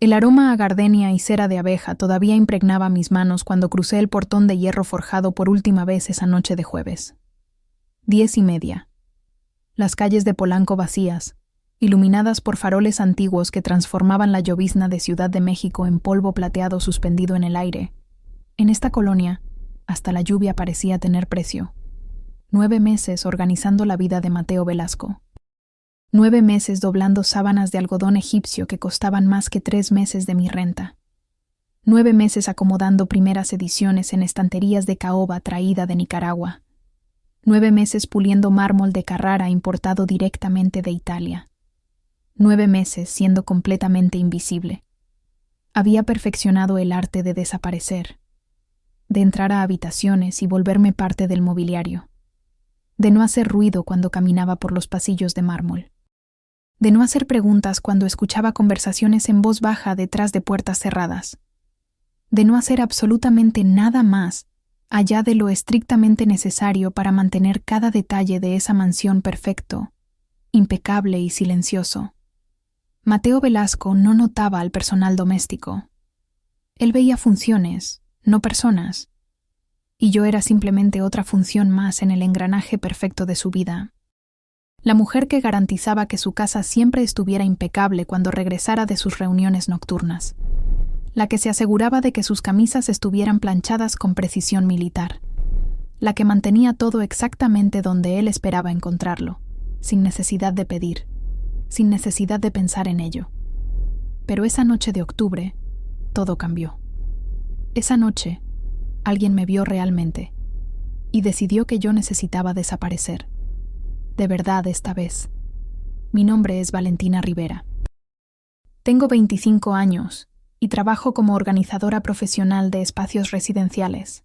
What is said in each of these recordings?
El aroma a gardenia y cera de abeja todavía impregnaba mis manos cuando crucé el portón de hierro forjado por última vez esa noche de jueves. 10:30. Las calles de Polanco vacías, iluminadas por faroles antiguos que transformaban la llovizna de Ciudad de México en polvo plateado suspendido en el aire. En esta colonia, hasta la lluvia parecía tener precio. 9 meses organizando la vida de Mateo Velasco. 9 meses doblando sábanas de algodón egipcio que costaban más que 3 meses de mi renta. 9 meses acomodando primeras ediciones en estanterías de caoba traída de Nicaragua. 9 meses puliendo mármol de Carrara importado directamente de Italia. 9 meses siendo completamente invisible. Había perfeccionado el arte de desaparecer, de entrar a habitaciones y volverme parte del mobiliario, de no hacer ruido cuando caminaba por los pasillos de mármol, de no hacer preguntas cuando escuchaba conversaciones en voz baja detrás de puertas cerradas, de no hacer absolutamente nada más allá de lo estrictamente necesario para mantener cada detalle de esa mansión perfecto, impecable y silencioso. Mateo Velasco no notaba al personal doméstico. Él veía funciones, no personas, y yo era simplemente otra función más en el engranaje perfecto de su vida. La mujer que garantizaba que su casa siempre estuviera impecable cuando regresara de sus reuniones nocturnas. La que se aseguraba de que sus camisas estuvieran planchadas con precisión militar. La que mantenía todo exactamente donde él esperaba encontrarlo, sin necesidad de pedir, sin necesidad de pensar en ello. Pero esa noche de octubre, todo cambió. Esa noche, alguien me vio realmente y decidió que yo necesitaba desaparecer. De verdad esta vez. Mi nombre es Valentina Rivera. Tengo 25 años y trabajo como organizadora profesional de espacios residenciales.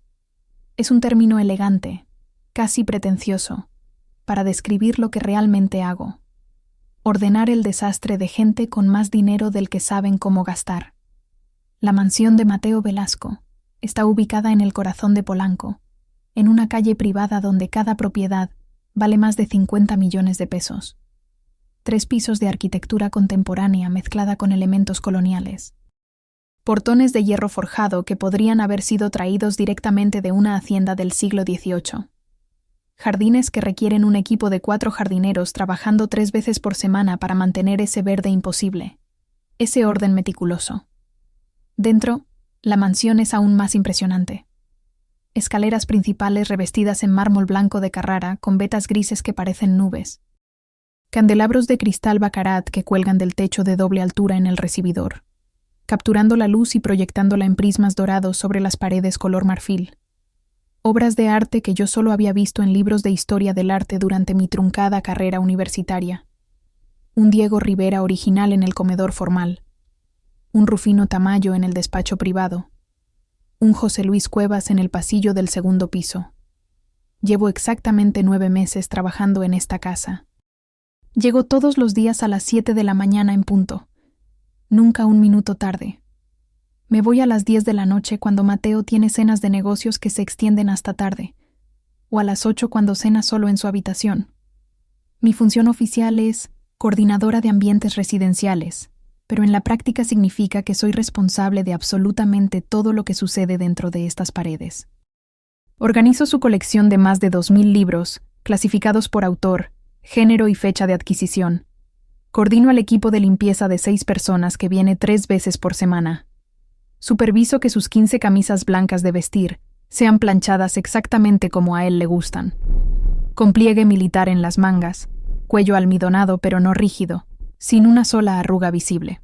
Es un término elegante, casi pretencioso, para describir lo que realmente hago. Ordenar el desastre de gente con más dinero del que saben cómo gastar. La mansión de Mateo Velasco está ubicada en el corazón de Polanco, en una calle privada donde cada propiedad vale más de 50 millones de pesos. 3 pisos de arquitectura contemporánea mezclada con elementos coloniales. Portones de hierro forjado que podrían haber sido traídos directamente de una hacienda del siglo XVIII. Jardines que requieren un equipo de 4 jardineros trabajando 3 veces por semana para mantener ese verde imposible, ese orden meticuloso. Dentro, la mansión es aún más impresionante. Escaleras principales revestidas en mármol blanco de Carrara con vetas grises que parecen nubes. Candelabros de cristal baccarat que cuelgan del techo de doble altura en el recibidor, capturando la luz y proyectándola en prismas dorados sobre las paredes color marfil. Obras de arte que yo solo había visto en libros de historia del arte durante mi truncada carrera universitaria. Un Diego Rivera original en el comedor formal. Un Rufino Tamayo en el despacho privado. Un José Luis Cuevas en el pasillo del segundo piso. Llevo exactamente 9 meses trabajando en esta casa. Llego todos los días a las 7 de la mañana en punto. Nunca un minuto tarde. Me voy a las 10 de la noche cuando Mateo tiene cenas de negocios que se extienden hasta tarde, o a las 8 cuando cena solo en su habitación. Mi función oficial es coordinadora de ambientes residenciales, pero en la práctica significa que soy responsable de absolutamente todo lo que sucede dentro de estas paredes. Organizo su colección de más de 2,000 libros, clasificados por autor, género y fecha de adquisición. Coordino al equipo de limpieza de 6 personas que viene 3 veces por semana. Superviso que sus 15 camisas blancas de vestir sean planchadas exactamente como a él le gustan. Con pliegue militar en las mangas, cuello almidonado pero no rígido, sin una sola arruga visible.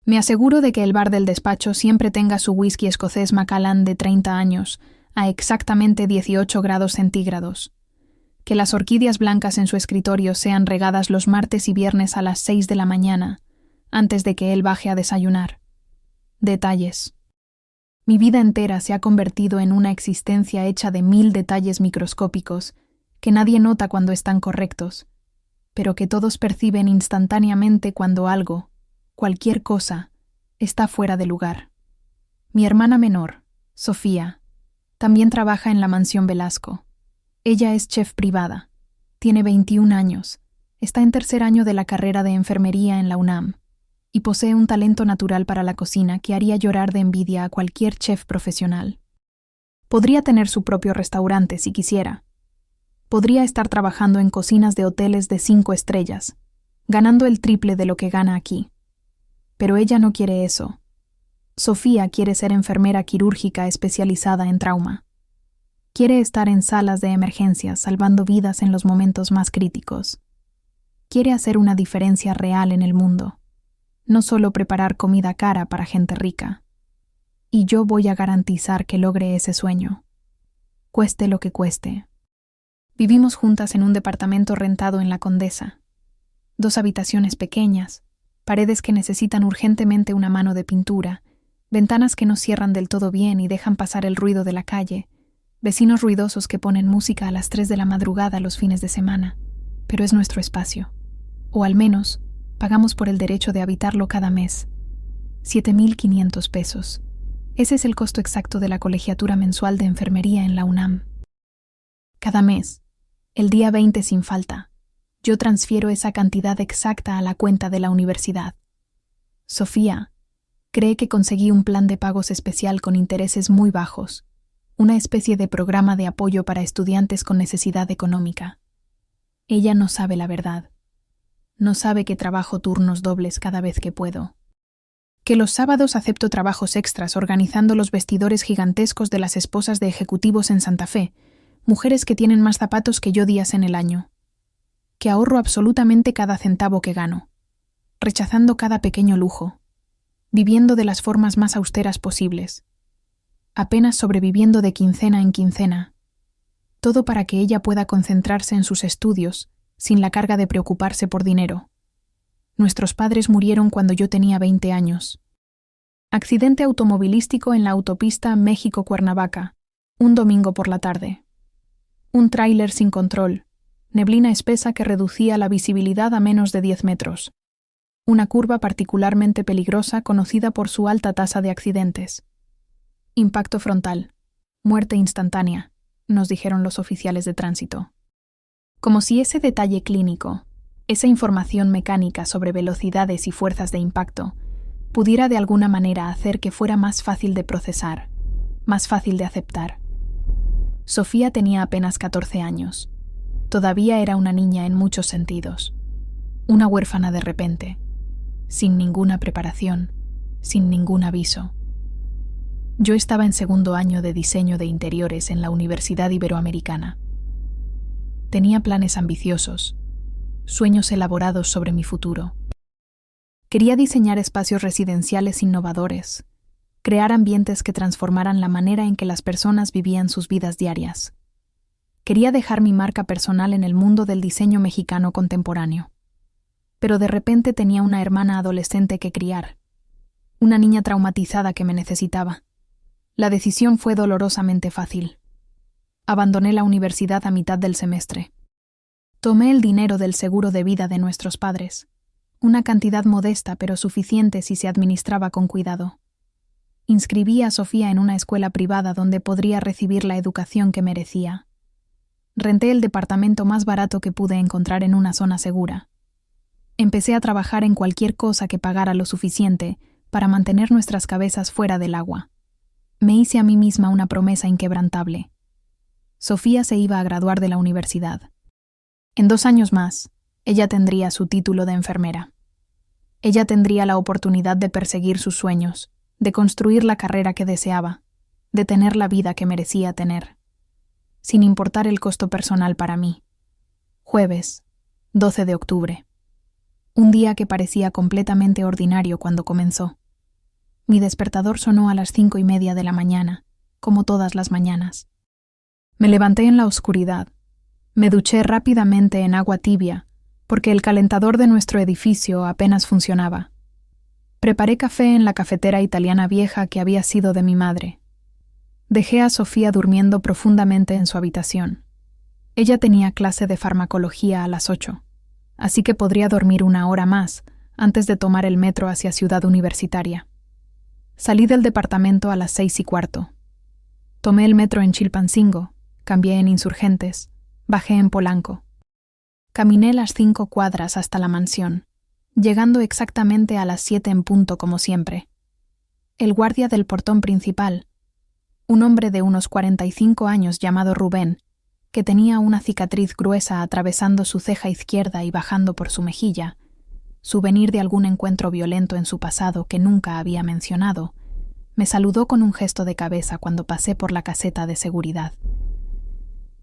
Me aseguro de que el bar del despacho siempre tenga su whisky escocés Macallan de 30 años, a exactamente 18 grados centígrados. Que las orquídeas blancas en su escritorio sean regadas los martes y viernes a las 6 de la mañana, antes de que él baje a desayunar. Detalles. Mi vida entera se ha convertido en una existencia hecha de 1000 detalles microscópicos que nadie nota cuando están correctos, pero que todos perciben instantáneamente cuando algo, cualquier cosa, está fuera de lugar. Mi hermana menor, Sofía, también trabaja en la mansión Velasco. Ella es chef privada, tiene 21 años, está en 3er año de la carrera de enfermería en la UNAM. y posee un talento natural para la cocina que haría llorar de envidia a cualquier chef profesional. Podría tener su propio restaurante si quisiera. Podría estar trabajando en cocinas de hoteles de 5 estrellas, ganando el triple de lo que gana aquí. Pero ella no quiere eso. Sofía quiere ser enfermera quirúrgica especializada en trauma. Quiere estar en salas de emergencias salvando vidas en los momentos más críticos. Quiere hacer una diferencia real en el mundo, no solo preparar comida cara para gente rica. Y yo voy a garantizar que logre ese sueño, cueste lo que cueste. Vivimos juntas en un departamento rentado en La Condesa. 2 habitaciones pequeñas, paredes que necesitan urgentemente una mano de pintura, ventanas que no cierran del todo bien y dejan pasar el ruido de la calle, vecinos ruidosos que ponen música a las 3 de la madrugada los fines de semana. Pero es nuestro espacio. O al menos, pagamos por el derecho de habitarlo cada mes. 7,500 pesos. Ese es el costo exacto de la colegiatura mensual de enfermería en la UNAM. Cada mes, el día 20 sin falta, yo transfiero esa cantidad exacta a la cuenta de la universidad. Sofía cree que conseguí un plan de pagos especial con intereses muy bajos, una especie de programa de apoyo para estudiantes con necesidad económica. Ella no sabe la verdad. No sabe que trabajo turnos dobles cada vez que puedo. Que los sábados acepto trabajos extras organizando los vestidores gigantescos de las esposas de ejecutivos en Santa Fe, mujeres que tienen más zapatos que yo días en el año. Que ahorro absolutamente cada centavo que gano, rechazando cada pequeño lujo, viviendo de las formas más austeras posibles, apenas sobreviviendo de quincena en quincena, todo para que ella pueda concentrarse en sus estudios sin la carga de preocuparse por dinero. Nuestros padres murieron cuando yo tenía 20 años. Accidente automovilístico en la autopista México-Cuernavaca, un domingo por la tarde. Un tráiler sin control, neblina espesa que reducía la visibilidad a menos de 10 metros. Una curva particularmente peligrosa conocida por su alta tasa de accidentes. Impacto frontal. Muerte instantánea, nos dijeron los oficiales de tránsito. Como si ese detalle clínico, esa información mecánica sobre velocidades y fuerzas de impacto, pudiera de alguna manera hacer que fuera más fácil de procesar, más fácil de aceptar. Sofía tenía apenas 14 años. Todavía era una niña en muchos sentidos. Una huérfana de repente, sin ninguna preparación, sin ningún aviso. Yo estaba en 2º año de diseño de interiores en la Universidad Iberoamericana. Tenía planes ambiciosos, sueños elaborados sobre mi futuro. Quería diseñar espacios residenciales innovadores, crear ambientes que transformaran la manera en que las personas vivían sus vidas diarias. Quería dejar mi marca personal en el mundo del diseño mexicano contemporáneo. Pero de repente tenía una hermana adolescente que criar, una niña traumatizada que me necesitaba. La decisión fue dolorosamente fácil. Abandoné la universidad a mitad del semestre. Tomé el dinero del seguro de vida de nuestros padres, una cantidad modesta pero suficiente si se administraba con cuidado. Inscribí a Sofía en una escuela privada donde podría recibir la educación que merecía. Renté el departamento más barato que pude encontrar en una zona segura. Empecé a trabajar en cualquier cosa que pagara lo suficiente para mantener nuestras cabezas fuera del agua. Me hice a mí misma una promesa inquebrantable. Sofía se iba a graduar de la universidad. En 2 años más, ella tendría su título de enfermera. Ella tendría la oportunidad de perseguir sus sueños, de construir la carrera que deseaba, de tener la vida que merecía tener, sin importar el costo personal para mí. Jueves, 12 de octubre. Un día que parecía completamente ordinario cuando comenzó. Mi despertador sonó a las 5:30 de la mañana, como todas las mañanas. Me levanté en la oscuridad. Me duché rápidamente en agua tibia, porque el calentador de nuestro edificio apenas funcionaba. Preparé café en la cafetera italiana vieja que había sido de mi madre. Dejé a Sofía durmiendo profundamente en su habitación. Ella tenía clase de farmacología a las 8, así que podría dormir 1 hora más antes de tomar el metro hacia Ciudad Universitaria. Salí del departamento a las 6:15. Tomé el metro en Chilpancingo, cambié en Insurgentes, bajé en Polanco. Caminé las 5 cuadras hasta la mansión. llegando exactamente a las 7 en punto como siempre. El guardia del portón principal, un hombre de unos 45 años llamado Rubén, que tenía una cicatriz gruesa atravesando su ceja izquierda y bajando por su mejilla, souvenir de algún encuentro violento en su pasado que nunca había mencionado, me saludó con un gesto de cabeza cuando pasé por la caseta de seguridad.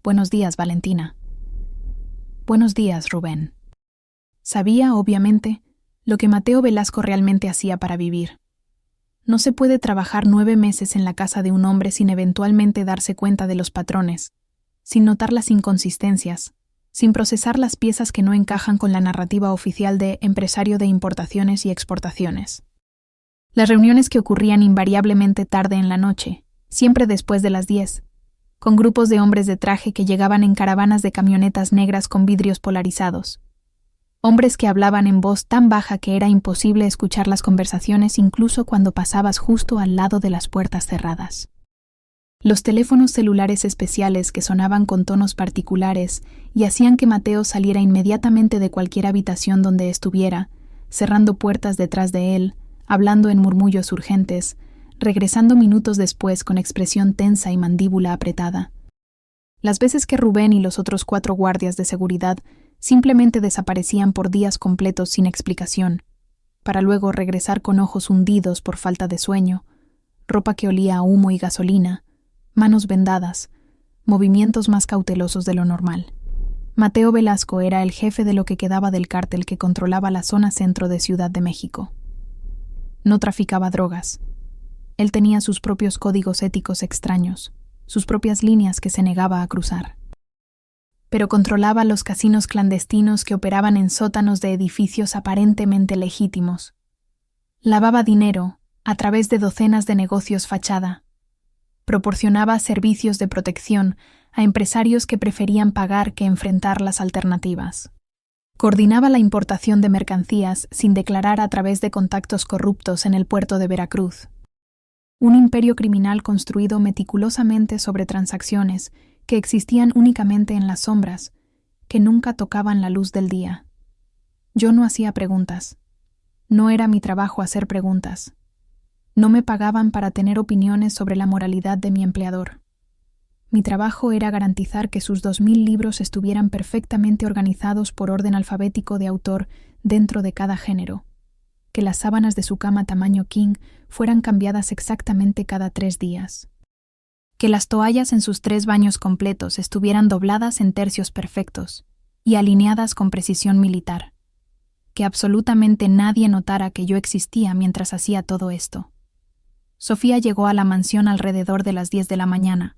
«Buenos días, Valentina». «Buenos días, Rubén». Sabía, obviamente, lo que Mateo Velasco realmente hacía para vivir. No se puede trabajar 9 meses en la casa de un hombre sin eventualmente darse cuenta de los patrones, sin notar las inconsistencias, sin procesar las piezas que no encajan con la narrativa oficial de empresario de importaciones y exportaciones. Las reuniones que ocurrían invariablemente tarde en la noche, siempre después de las 10, con grupos de hombres de traje que llegaban en caravanas de camionetas negras con vidrios polarizados. Hombres que hablaban en voz tan baja que era imposible escuchar las conversaciones incluso cuando pasabas justo al lado de las puertas cerradas. Los teléfonos celulares especiales que sonaban con tonos particulares y hacían que Mateo saliera inmediatamente de cualquier habitación donde estuviera, cerrando puertas detrás de él, hablando en murmullos urgentes, regresando minutos después con expresión tensa y mandíbula apretada. Las veces que Rubén y los otros 4 guardias de seguridad simplemente desaparecían por días completos sin explicación, para luego regresar con ojos hundidos por falta de sueño, ropa que olía a humo y gasolina, manos vendadas, movimientos más cautelosos de lo normal. Mateo Velasco era el jefe de lo que quedaba del cártel que controlaba la zona centro de Ciudad de México. No traficaba drogas. Él tenía sus propios códigos éticos extraños, sus propias líneas que se negaba a cruzar. Pero controlaba los casinos clandestinos que operaban en sótanos de edificios aparentemente legítimos. Lavaba dinero a través de docenas de negocios fachada. Proporcionaba servicios de protección a empresarios que preferían pagar que enfrentar las alternativas. Coordinaba la importación de mercancías sin declarar a través de contactos corruptos en el puerto de Veracruz. Un imperio criminal construido meticulosamente sobre transacciones que existían únicamente en las sombras, que nunca tocaban la luz del día. Yo no hacía preguntas. No era mi trabajo hacer preguntas. No me pagaban para tener opiniones sobre la moralidad de mi empleador. Mi trabajo era garantizar que sus 2000 libros estuvieran perfectamente organizados por orden alfabético de autor dentro de cada género, que las sábanas de su cama tamaño king fueran cambiadas exactamente cada 3 días, que las toallas en sus 3 baños completos estuvieran dobladas en tercios perfectos y alineadas con precisión militar, que absolutamente nadie notara que yo existía mientras hacía todo esto. Sofía llegó a la mansión alrededor de las 10 de la mañana,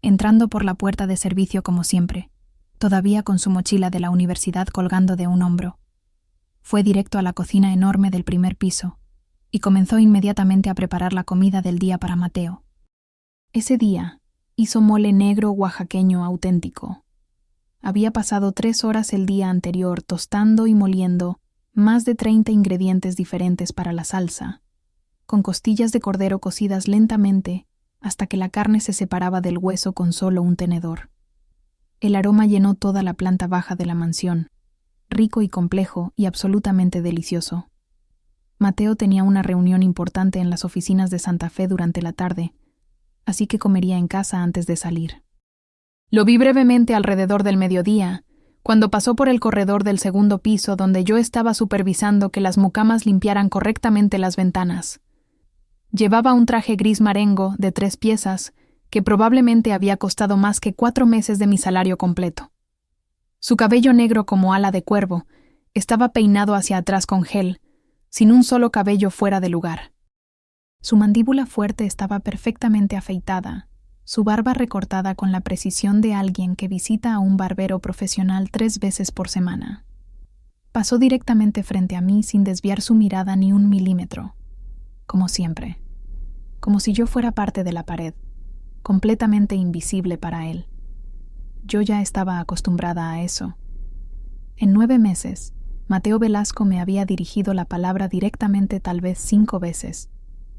entrando por la puerta de servicio como siempre, todavía con su mochila de la universidad colgando de un hombro. Fue directo a la cocina enorme del primer piso y comenzó inmediatamente a preparar la comida del día para Mateo. Ese día hizo mole negro oaxaqueño auténtico. Había pasado 3 horas el día anterior tostando y moliendo más de 30 ingredientes diferentes para la salsa, con costillas de cordero cocidas lentamente hasta que la carne se separaba del hueso con solo un tenedor. El aroma llenó toda la planta baja de la mansión, rico y complejo y absolutamente delicioso. Mateo tenía una reunión importante en las oficinas de Santa Fe durante la tarde, así que comería en casa antes de salir. Lo vi brevemente alrededor del mediodía, cuando pasó por el corredor del segundo piso donde yo estaba supervisando que las mucamas limpiaran correctamente las ventanas. Llevaba un traje gris marengo de 3 piezas que probablemente había costado más que 4 meses de mi salario completo. Su cabello negro como ala de cuervo estaba peinado hacia atrás con gel, sin un solo cabello fuera de lugar. Su mandíbula fuerte estaba perfectamente afeitada, su barba recortada con la precisión de alguien que visita a un barbero profesional 3 veces por semana. Pasó directamente frente a mí sin desviar su mirada ni un milímetro, como siempre, como si yo fuera parte de la pared, completamente invisible para él. Yo ya estaba acostumbrada a eso. En 9 meses, Mateo Velasco me había dirigido la palabra directamente tal vez 5 veces,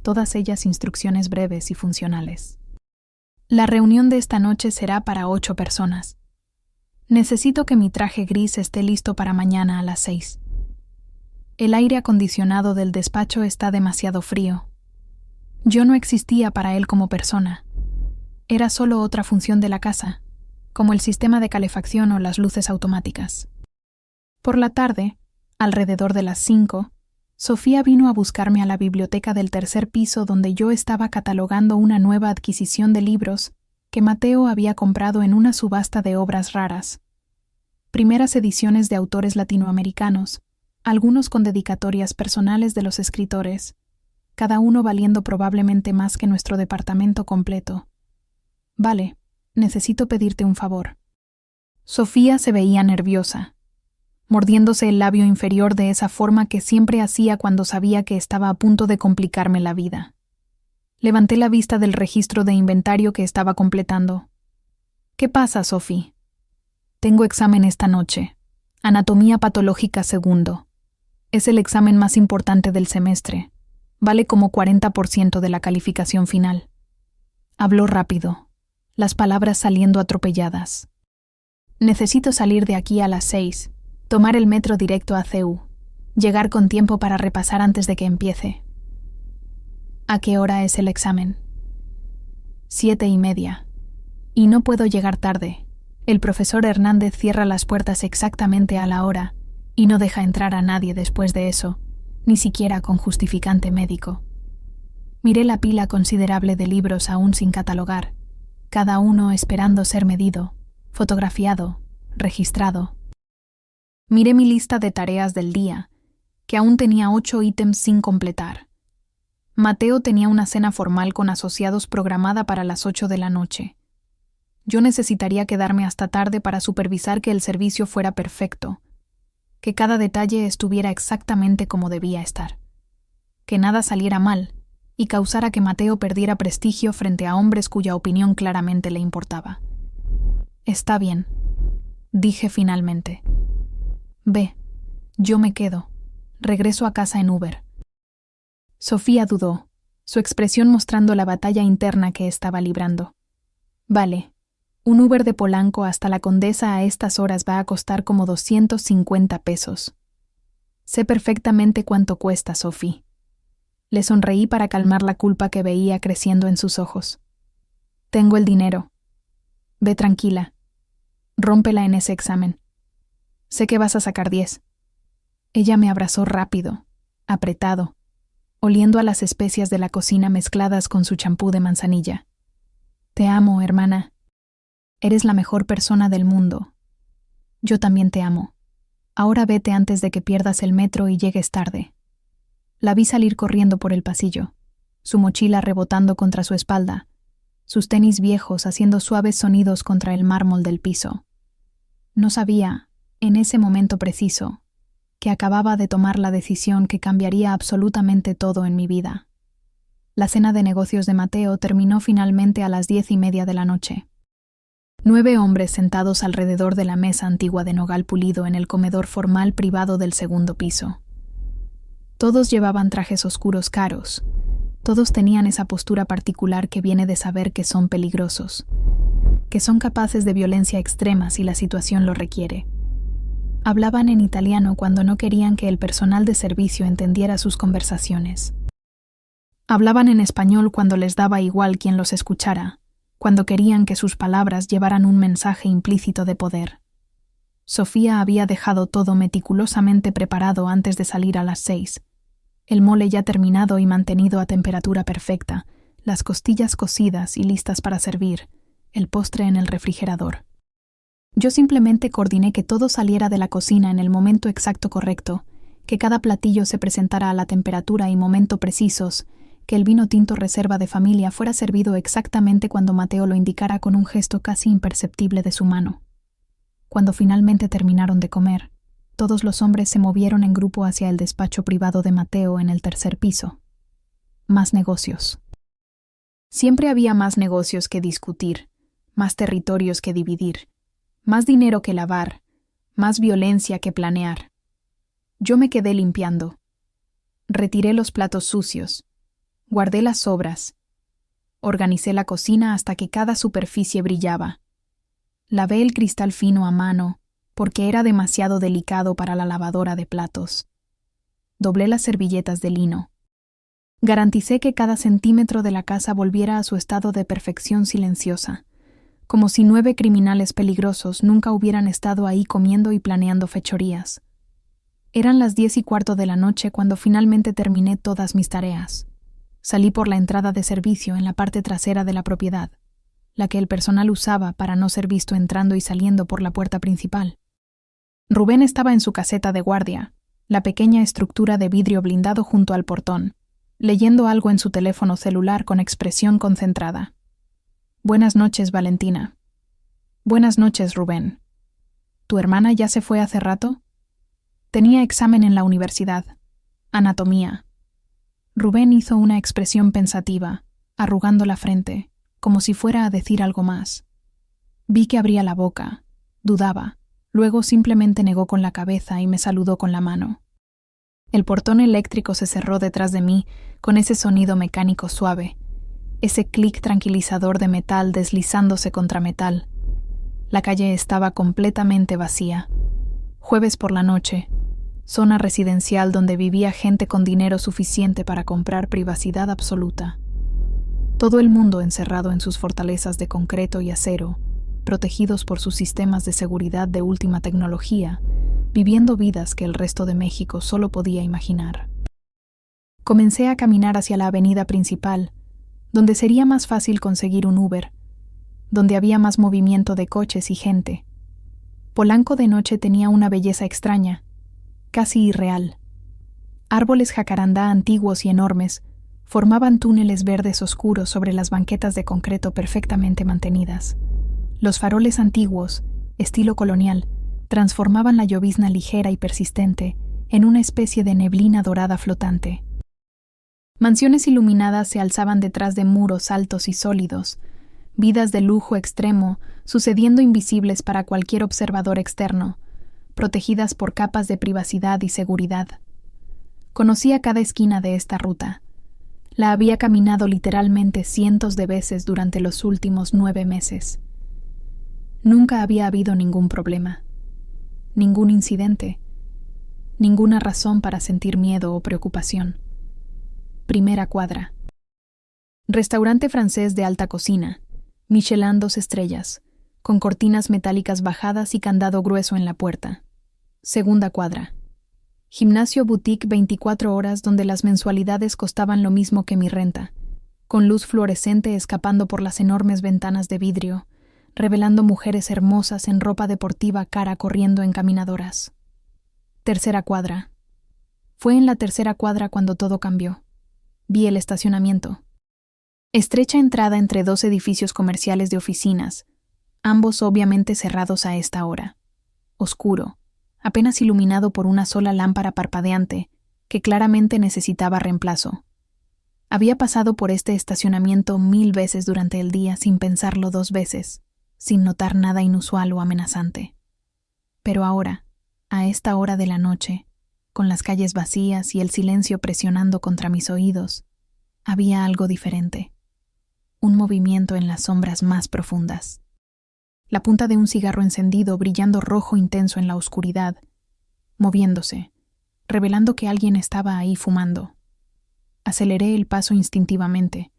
todas ellas instrucciones breves y funcionales. La reunión de esta noche será para 8 personas. Necesito que mi traje gris esté listo para mañana a las 6. El aire acondicionado del despacho está demasiado frío. Yo no existía para él como persona. Era solo otra función de la casa, como el sistema de calefacción o las luces automáticas. Por la tarde, alrededor de las 5, Sofía vino a buscarme a la biblioteca del tercer piso donde yo estaba catalogando una nueva adquisición de libros que Mateo había comprado en una subasta de obras raras. Primeras ediciones de autores latinoamericanos, algunos con dedicatorias personales de los escritores, cada uno valiendo probablemente más que nuestro departamento completo. Vale, necesito pedirte un favor. Sofía se veía nerviosa, mordiéndose el labio inferior de esa forma que siempre hacía cuando sabía que estaba a punto de complicarme la vida. Levanté la vista del registro de inventario que estaba completando. ¿Qué pasa, Sophie? Tengo examen esta noche. Anatomía patológica segundo. Es el examen más importante del semestre. Vale como 40% de la calificación final. Habló rápido, las palabras saliendo atropelladas. Necesito salir de aquí a las 6, tomar el metro directo a CEU, llegar con tiempo para repasar antes de que empiece. ¿A qué hora es el examen? 7:30. Y no puedo llegar tarde. El profesor Hernández cierra las puertas exactamente a la hora y no deja entrar a nadie después de eso, ni siquiera con justificante médico. Miré la pila considerable de libros aún sin catalogar, cada uno esperando ser medido, fotografiado, registrado. Miré mi lista de tareas del día, que aún tenía 8 ítems sin completar. Mateo tenía una cena formal con asociados programada para las 8 de la noche. Yo necesitaría quedarme hasta tarde para supervisar que el servicio fuera perfecto, que cada detalle estuviera exactamente como debía estar, que nada saliera mal y causara que Mateo perdiera prestigio frente a hombres cuya opinión claramente le importaba. Está bien, dije finalmente. Ve, yo me quedo. Regreso a casa en Uber. Sofía dudó, su expresión mostrando la batalla interna que estaba librando. Vale. Un Uber de Polanco hasta la Condesa a estas horas va a costar como 250 pesos. Sé perfectamente cuánto cuesta, Sophie. Le sonreí para calmar la culpa que veía creciendo en sus ojos. Tengo el dinero. Ve tranquila. Rómpela en ese examen. Sé que vas a sacar 10. Ella me abrazó rápido, apretado, oliendo a las especias de la cocina mezcladas con su champú de manzanilla. Te amo, hermana. Eres la mejor persona del mundo. Yo también te amo. Ahora vete antes de que pierdas el metro y llegues tarde. La vi salir corriendo por el pasillo, su mochila rebotando contra su espalda, sus tenis viejos haciendo suaves sonidos contra el mármol del piso. No sabía, en ese momento preciso, que acababa de tomar la decisión que cambiaría absolutamente todo en mi vida. La cena de negocios de Mateo terminó finalmente a las 10:30 de la noche. 9 hombres sentados alrededor de la mesa antigua de nogal pulido en el comedor formal privado del segundo piso. Todos llevaban trajes oscuros caros. Todos tenían esa postura particular que viene de saber que son peligrosos, que son capaces de violencia extrema si la situación lo requiere. Hablaban en italiano cuando no querían que el personal de servicio entendiera sus conversaciones. Hablaban en español cuando les daba igual quien los escuchara, cuando querían que sus palabras llevaran un mensaje implícito de poder. Sofía había dejado todo meticulosamente preparado antes de salir a las 6. El mole ya terminado y mantenido a temperatura perfecta, las costillas cocidas y listas para servir, el postre en el refrigerador. Yo simplemente coordiné que todo saliera de la cocina en el momento exacto correcto, que cada platillo se presentara a la temperatura y momento precisos, que el vino tinto reserva de familia fuera servido exactamente cuando Mateo lo indicara con un gesto casi imperceptible de su mano. Cuando finalmente terminaron de comer, todos los hombres se movieron en grupo hacia el despacho privado de Mateo en el tercer piso. Más negocios. Siempre había más negocios que discutir, más territorios que dividir, más dinero que lavar, más violencia que planear. Yo me quedé limpiando. Retiré los platos sucios. Guardé las sobras. Organicé la cocina hasta que cada superficie brillaba. Lavé el cristal fino a mano, porque era demasiado delicado para la lavadora de platos. Doblé las servilletas de lino. Garanticé que cada centímetro de la casa volviera a su estado de perfección silenciosa, como si 9 criminales peligrosos nunca hubieran estado ahí comiendo y planeando fechorías. Eran las 10:15 de la noche cuando finalmente terminé todas mis tareas. Salí por la entrada de servicio en la parte trasera de la propiedad, la que el personal usaba para no ser visto entrando y saliendo por la puerta principal. Rubén estaba en su caseta de guardia, la pequeña estructura de vidrio blindado junto al portón, leyendo algo en su teléfono celular con expresión concentrada. «Buenas noches, Valentina». «Buenas noches, Rubén». «¿Tu hermana ya se fue hace rato?» «Tenía examen en la universidad. Anatomía». Rubén hizo una expresión pensativa, arrugando la frente, como si fuera a decir algo más. Vi que abría la boca, dudaba, luego simplemente negó con la cabeza y me saludó con la mano. El portón eléctrico se cerró detrás de mí con ese sonido mecánico suave, ese clic tranquilizador de metal deslizándose contra metal. La calle estaba completamente vacía. Jueves por la noche, zona residencial donde vivía gente con dinero suficiente para comprar privacidad absoluta. Todo el mundo encerrado en sus fortalezas de concreto y acero, protegidos por sus sistemas de seguridad de última tecnología, viviendo vidas que el resto de México solo podía imaginar. Comencé a caminar hacia la avenida principal, donde sería más fácil conseguir un Uber, donde había más movimiento de coches y gente. Polanco de noche tenía una belleza extraña, casi irreal. Árboles jacarandá antiguos y enormes formaban túneles verdes oscuros sobre las banquetas de concreto perfectamente mantenidas. Los faroles antiguos, estilo colonial, transformaban la llovizna ligera y persistente en una especie de neblina dorada flotante. Mansiones iluminadas se alzaban detrás de muros altos y sólidos, vidas de lujo extremo sucediendo invisibles para cualquier observador externo, protegidas por capas de privacidad y seguridad. Conocía cada esquina de esta ruta. La había caminado literalmente cientos de veces durante los últimos 9 meses. Nunca había habido ningún problema, ningún incidente, ninguna razón para sentir miedo o preocupación. Primera cuadra. Restaurante francés de alta cocina, Michelin 2 estrellas, con cortinas metálicas bajadas y candado grueso en la puerta. Segunda cuadra. Gimnasio boutique 24 horas donde las mensualidades costaban lo mismo que mi renta, con luz fluorescente escapando por las enormes ventanas de vidrio, revelando mujeres hermosas en ropa deportiva cara corriendo en caminadoras. Tercera cuadra. Fue en la tercera cuadra cuando todo cambió. Vi el estacionamiento. Estrecha entrada entre 2 edificios comerciales de oficinas, ambos obviamente cerrados a esta hora. Oscuro, apenas iluminado por una sola lámpara parpadeante, que claramente necesitaba reemplazo. Había pasado por este estacionamiento 1000 veces durante el día sin pensarlo 2 veces, sin notar nada inusual o amenazante. Pero ahora, a esta hora de la noche, con las calles vacías y el silencio presionando contra mis oídos, había algo diferente. Un movimiento en las sombras más profundas. La punta de un cigarro encendido brillando rojo intenso en la oscuridad, moviéndose, revelando que alguien estaba ahí fumando. Aceleré el paso instintivamente,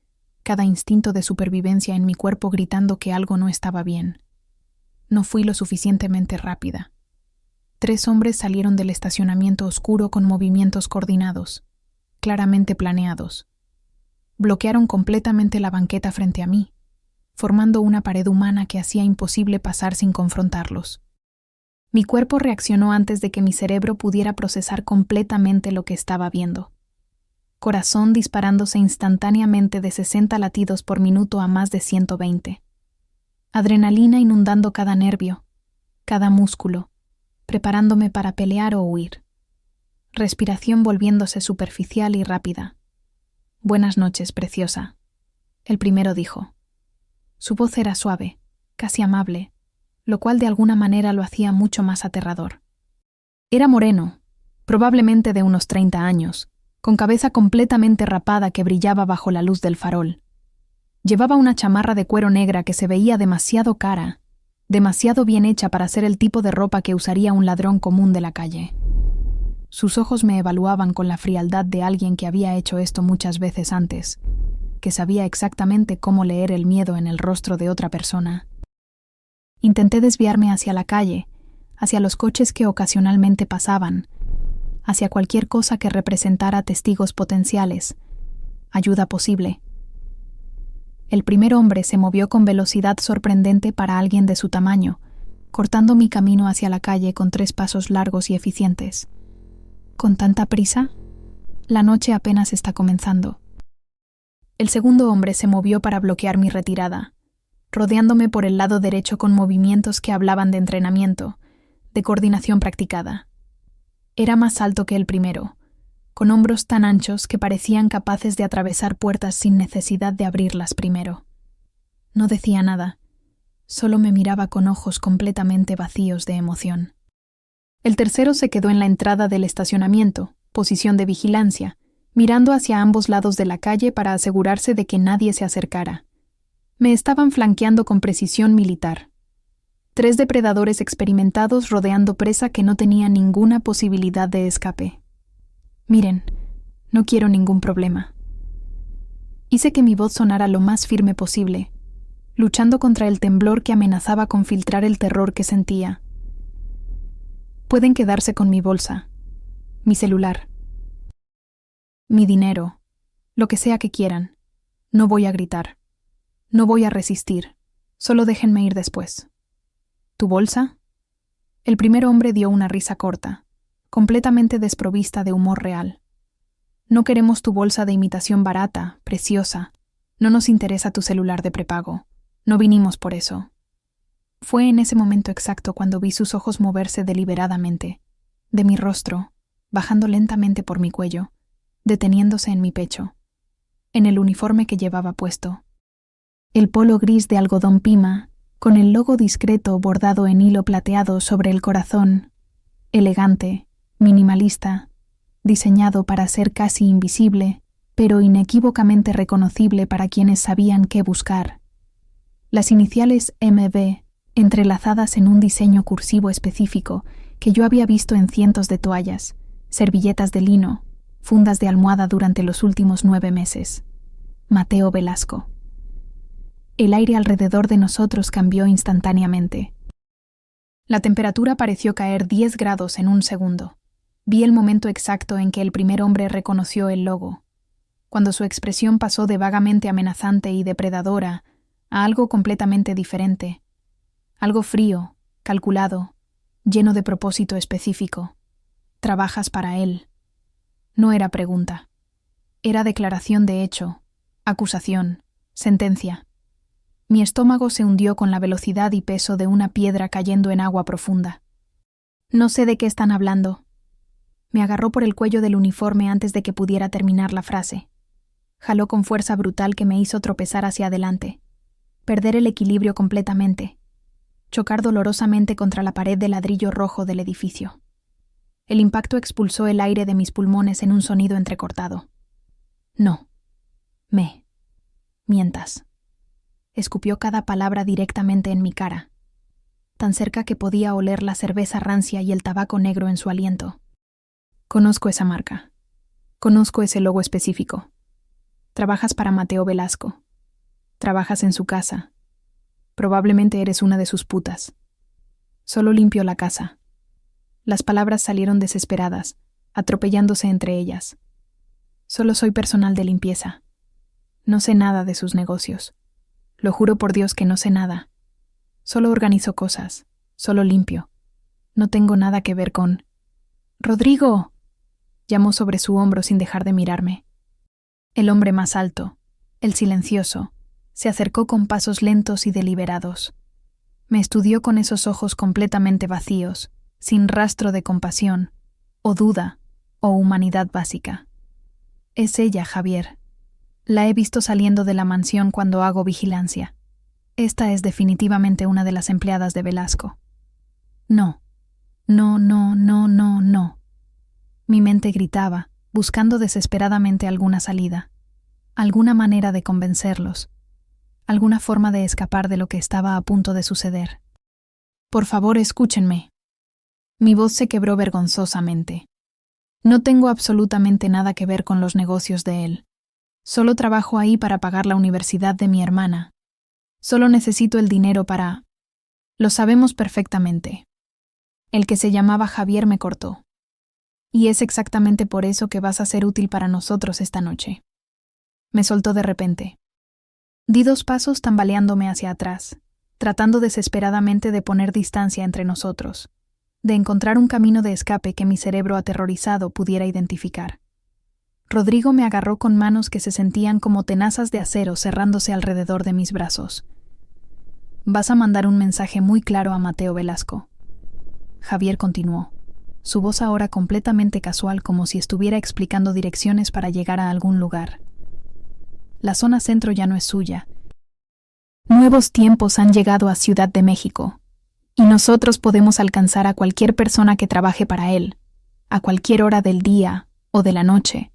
cada instinto de supervivencia en mi cuerpo gritando que algo no estaba bien. No fui lo suficientemente rápida. 3 hombres salieron del estacionamiento oscuro con movimientos coordinados, claramente planeados. Bloquearon completamente la banqueta frente a mí, formando una pared humana que hacía imposible pasar sin confrontarlos. Mi cuerpo reaccionó antes de que mi cerebro pudiera procesar completamente lo que estaba viendo. Corazón disparándose instantáneamente de 60 latidos por minuto a más de 120. Adrenalina inundando cada nervio, cada músculo, preparándome para pelear o huir. Respiración volviéndose superficial y rápida. «Buenas noches, preciosa», el primero dijo. Su voz era suave, casi amable, lo cual de alguna manera lo hacía mucho más aterrador. Era moreno, probablemente de unos 30 años, con cabeza completamente rapada que brillaba bajo la luz del farol. Llevaba una chamarra de cuero negra que se veía demasiado cara, demasiado bien hecha para ser el tipo de ropa que usaría un ladrón común de la calle. Sus ojos me evaluaban con la frialdad de alguien que había hecho esto muchas veces antes, que sabía exactamente cómo leer el miedo en el rostro de otra persona. Intenté desviarme hacia la calle, hacia los coches que ocasionalmente pasaban, hacia cualquier cosa que representara testigos potenciales, ayuda posible. El primer hombre se movió con velocidad sorprendente para alguien de su tamaño, cortando mi camino hacia la calle con 3 pasos largos y eficientes. ¿Con tanta prisa? La noche apenas está comenzando. El segundo hombre se movió para bloquear mi retirada, rodeándome por el lado derecho con movimientos que hablaban de entrenamiento, de coordinación practicada. Era más alto que el primero, con hombros tan anchos que parecían capaces de atravesar puertas sin necesidad de abrirlas primero. No decía nada, solo me miraba con ojos completamente vacíos de emoción. El tercero se quedó en la entrada del estacionamiento, posición de vigilancia, mirando hacia ambos lados de la calle para asegurarse de que nadie se acercara. Me estaban flanqueando con precisión militar. 3 depredadores experimentados rodeando presa que no tenía ninguna posibilidad de escape. Miren, no quiero ningún problema. Hice que mi voz sonara lo más firme posible, luchando contra el temblor que amenazaba con filtrar el terror que sentía. Pueden quedarse con mi bolsa, mi celular, mi dinero, lo que sea que quieran. No voy a gritar. No voy a resistir. Solo déjenme ir después. ¿Tu bolsa? El primer hombre dio una risa corta, completamente desprovista de humor real. No queremos tu bolsa de imitación barata, preciosa. No nos interesa tu celular de prepago. No vinimos por eso. Fue en ese momento exacto cuando vi sus ojos moverse deliberadamente, de mi rostro, bajando lentamente por mi cuello, deteniéndose en mi pecho, en el uniforme que llevaba puesto. El polo gris de algodón pima, con el logo discreto bordado en hilo plateado sobre el corazón, elegante, minimalista, diseñado para ser casi invisible, pero inequívocamente reconocible para quienes sabían qué buscar. Las iniciales MB, entrelazadas en un diseño cursivo específico que yo había visto en cientos de toallas, servilletas de lino, fundas de almohada durante los últimos 9 meses. Mateo Velasco. El aire alrededor de nosotros cambió instantáneamente. La temperatura pareció caer 10 grados en un segundo. Vi el momento exacto en que el primer hombre reconoció el logo, cuando su expresión pasó de vagamente amenazante y depredadora a algo completamente diferente, algo frío, calculado, lleno de propósito específico. Trabajas para él. No era pregunta. Era declaración de hecho, acusación, sentencia. Mi estómago se hundió con la velocidad y peso de una piedra cayendo en agua profunda. No sé de qué están hablando. Me agarró por el cuello del uniforme antes de que pudiera terminar la frase. Jaló con fuerza brutal que me hizo tropezar hacia adelante, perder el equilibrio completamente, chocar dolorosamente contra la pared de ladrillo rojo del edificio. El impacto expulsó el aire de mis pulmones en un sonido entrecortado. No. Mientas. Escupió cada palabra directamente en mi cara, tan cerca que podía oler la cerveza rancia y el tabaco negro en su aliento. Conozco esa marca. Conozco ese logo específico. Trabajas para Mateo Velasco. Trabajas en su casa. Probablemente eres una de sus putas. Solo limpio la casa. Las palabras salieron desesperadas, atropellándose entre ellas. Solo soy personal de limpieza. No sé nada de sus negocios. Lo juro por Dios que no sé nada. Solo organizo cosas. Solo limpio. No tengo nada que ver con... ¡Rodrigo!, llamó sobre su hombro sin dejar de mirarme. El hombre más alto, el silencioso, se acercó con pasos lentos y deliberados. Me estudió con esos ojos completamente vacíos, sin rastro de compasión, o duda, o humanidad básica. Es ella, Javier. La he visto saliendo de la mansión cuando hago vigilancia. Esta es definitivamente una de las empleadas de Velasco. No. No. Mi mente gritaba, buscando desesperadamente alguna salida, alguna manera de convencerlos, alguna forma de escapar de lo que estaba a punto de suceder. Por favor, escúchenme. Mi voz se quebró vergonzosamente. No tengo absolutamente nada que ver con los negocios de él. Solo trabajo ahí para pagar la universidad de mi hermana. Solo necesito el dinero para... Lo sabemos perfectamente. El que se llamaba Javier me cortó. Y es exactamente por eso que vas a ser útil para nosotros esta noche. Me soltó de repente. Di 2 pasos tambaleándome hacia atrás, tratando desesperadamente de poner distancia entre nosotros, de encontrar un camino de escape que mi cerebro aterrorizado pudiera identificar. Rodrigo me agarró con manos que se sentían como tenazas de acero cerrándose alrededor de mis brazos. Vas a mandar un mensaje muy claro a Mateo Velasco. Javier continuó, su voz ahora completamente casual, como si estuviera explicando direcciones para llegar a algún lugar. La zona centro ya no es suya. Nuevos tiempos han llegado a Ciudad de México, y nosotros podemos alcanzar a cualquier persona que trabaje para él, a cualquier hora del día o de la noche,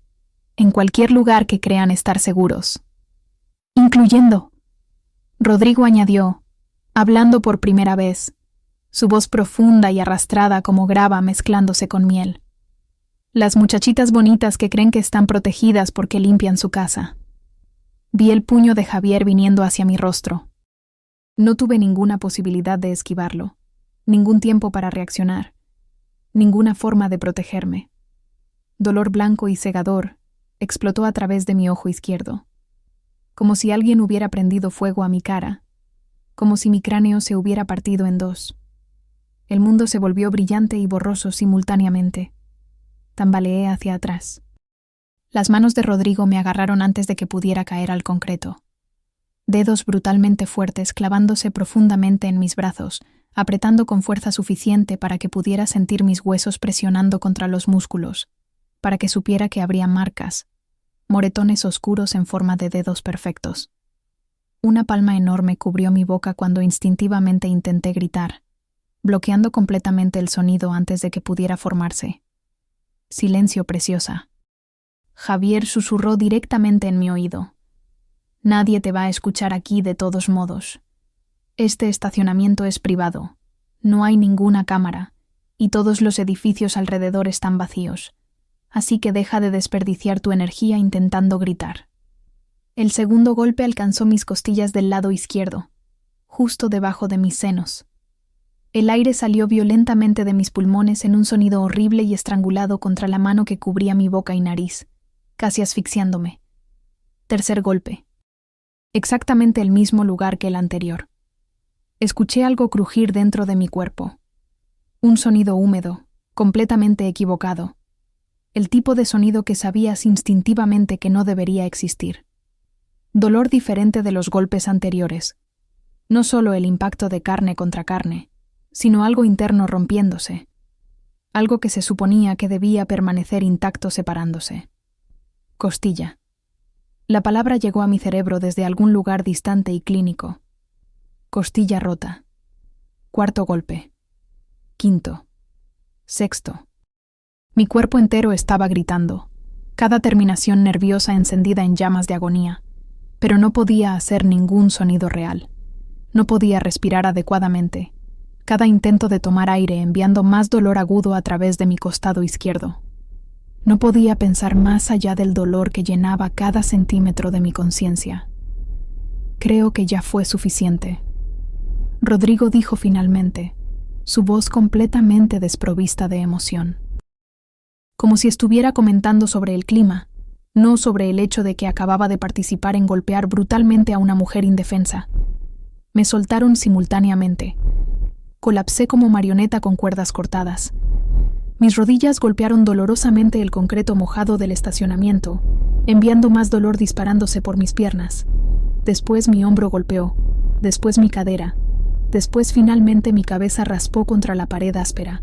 en cualquier lugar que crean estar seguros. Incluyendo, Rodrigo añadió, hablando por primera vez, su voz profunda y arrastrada como grava mezclándose con miel. Las muchachitas bonitas que creen que están protegidas porque limpian su casa. Vi el puño de Javier viniendo hacia mi rostro. No tuve ninguna posibilidad de esquivarlo, ningún tiempo para reaccionar, ninguna forma de protegerme. Dolor blanco y cegador explotó a través de mi ojo izquierdo, como si alguien hubiera prendido fuego a mi cara, como si mi cráneo se hubiera partido en 2. El mundo se volvió brillante y borroso simultáneamente. Tambaleé hacia atrás. Las manos de Rodrigo me agarraron antes de que pudiera caer al concreto. Dedos brutalmente fuertes clavándose profundamente en mis brazos, apretando con fuerza suficiente para que pudiera sentir mis huesos presionando contra los músculos, para que supiera que habría marcas, moretones oscuros en forma de dedos perfectos. Una palma enorme cubrió mi boca cuando instintivamente intenté gritar, bloqueando completamente el sonido antes de que pudiera formarse. Silencio, preciosa. Javier susurró directamente en mi oído. Nadie te va a escuchar aquí de todos modos. Este estacionamiento es privado. No hay ninguna cámara, y todos los edificios alrededor están vacíos. Así que deja de desperdiciar tu energía intentando gritar. El segundo golpe alcanzó mis costillas del lado izquierdo, justo debajo de mis senos. El aire salió violentamente de mis pulmones en un sonido horrible y estrangulado contra la mano que cubría mi boca y nariz, casi asfixiándome. Tercer golpe. Exactamente el mismo lugar que el anterior. Escuché algo crujir dentro de mi cuerpo. Un sonido húmedo, completamente equivocado. El tipo de sonido que sabías instintivamente que no debería existir. Dolor diferente de los golpes anteriores. No solo el impacto de carne contra carne, sino algo interno rompiéndose. Algo que se suponía que debía permanecer intacto separándose. Costilla. La palabra llegó a mi cerebro desde algún lugar distante y clínico. Costilla rota. Cuarto golpe. Quinto. Sexto. Mi cuerpo entero estaba gritando, cada terminación nerviosa encendida en llamas de agonía, pero no podía hacer ningún sonido real. No podía respirar adecuadamente. Cada intento de tomar aire enviando más dolor agudo a través de mi costado izquierdo. No podía pensar más allá del dolor que llenaba cada centímetro de mi conciencia. Creo que ya fue suficiente. Rodrigo dijo finalmente, su voz completamente desprovista de emoción. Como si estuviera comentando sobre el clima, no sobre el hecho de que acababa de participar en golpear brutalmente a una mujer indefensa. Me soltaron simultáneamente. Colapsé como marioneta con cuerdas cortadas. Mis rodillas golpearon dolorosamente el concreto mojado del estacionamiento, enviando más dolor disparándose por mis piernas. Después mi hombro golpeó, después mi cadera, después finalmente mi cabeza raspó contra la pared áspera.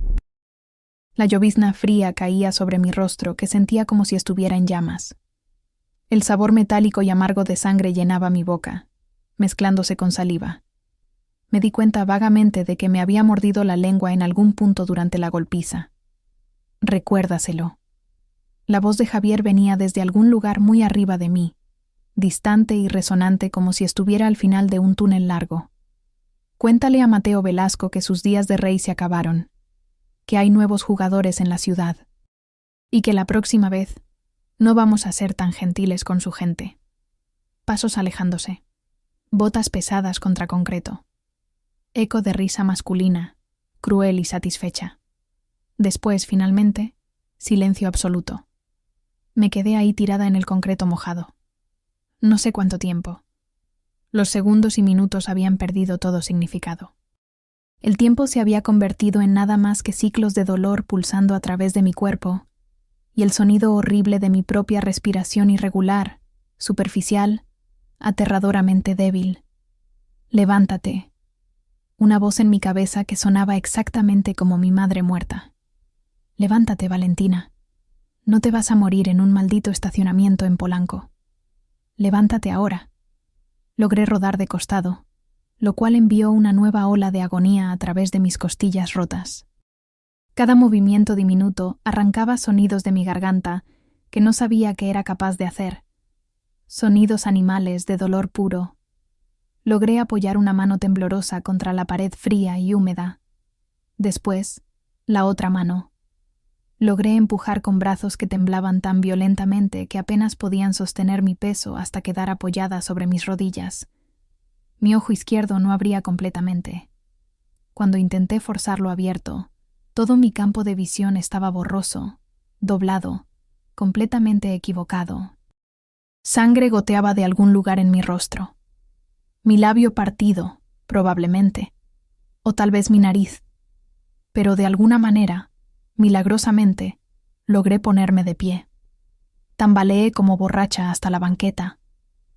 La llovizna fría caía sobre mi rostro que sentía como si estuviera en llamas. El sabor metálico y amargo de sangre llenaba mi boca, mezclándose con saliva. Me di cuenta vagamente de que me había mordido la lengua en algún punto durante la golpiza. Recuérdaselo. La voz de Javier venía desde algún lugar muy arriba de mí, distante y resonante como si estuviera al final de un túnel largo. Cuéntale a Mateo Velasco que sus días de rey se acabaron, que hay nuevos jugadores en la ciudad. Y que la próxima vez no vamos a ser tan gentiles con su gente. Pasos alejándose. Botas pesadas contra concreto. Eco de risa masculina, cruel y satisfecha. Después, finalmente, silencio absoluto. Me quedé ahí tirada en el concreto mojado. No sé cuánto tiempo. Los segundos y minutos habían perdido todo significado. El tiempo se había convertido en nada más que ciclos de dolor pulsando a través de mi cuerpo, y el sonido horrible de mi propia respiración irregular, superficial, aterradoramente débil. Levántate. Una voz en mi cabeza que sonaba exactamente como mi madre muerta. Levántate, Valentina. No te vas a morir en un maldito estacionamiento en Polanco. Levántate ahora. Logré rodar de costado, lo cual envió una nueva ola de agonía a través de mis costillas rotas. Cada movimiento diminuto arrancaba sonidos de mi garganta que no sabía que era capaz de hacer. Sonidos animales de dolor puro. Logré apoyar una mano temblorosa contra la pared fría y húmeda. Después, la otra mano. Logré empujar con brazos que temblaban tan violentamente que apenas podían sostener mi peso hasta quedar apoyada sobre mis rodillas. Mi ojo izquierdo no abría completamente. Cuando intenté forzarlo abierto, todo mi campo de visión estaba borroso, doblado, completamente equivocado. Sangre goteaba de algún lugar en mi rostro. Mi labio partido, probablemente, o tal vez mi nariz. Pero de alguna manera, milagrosamente, logré ponerme de pie. Tambaleé como borracha hasta la banqueta.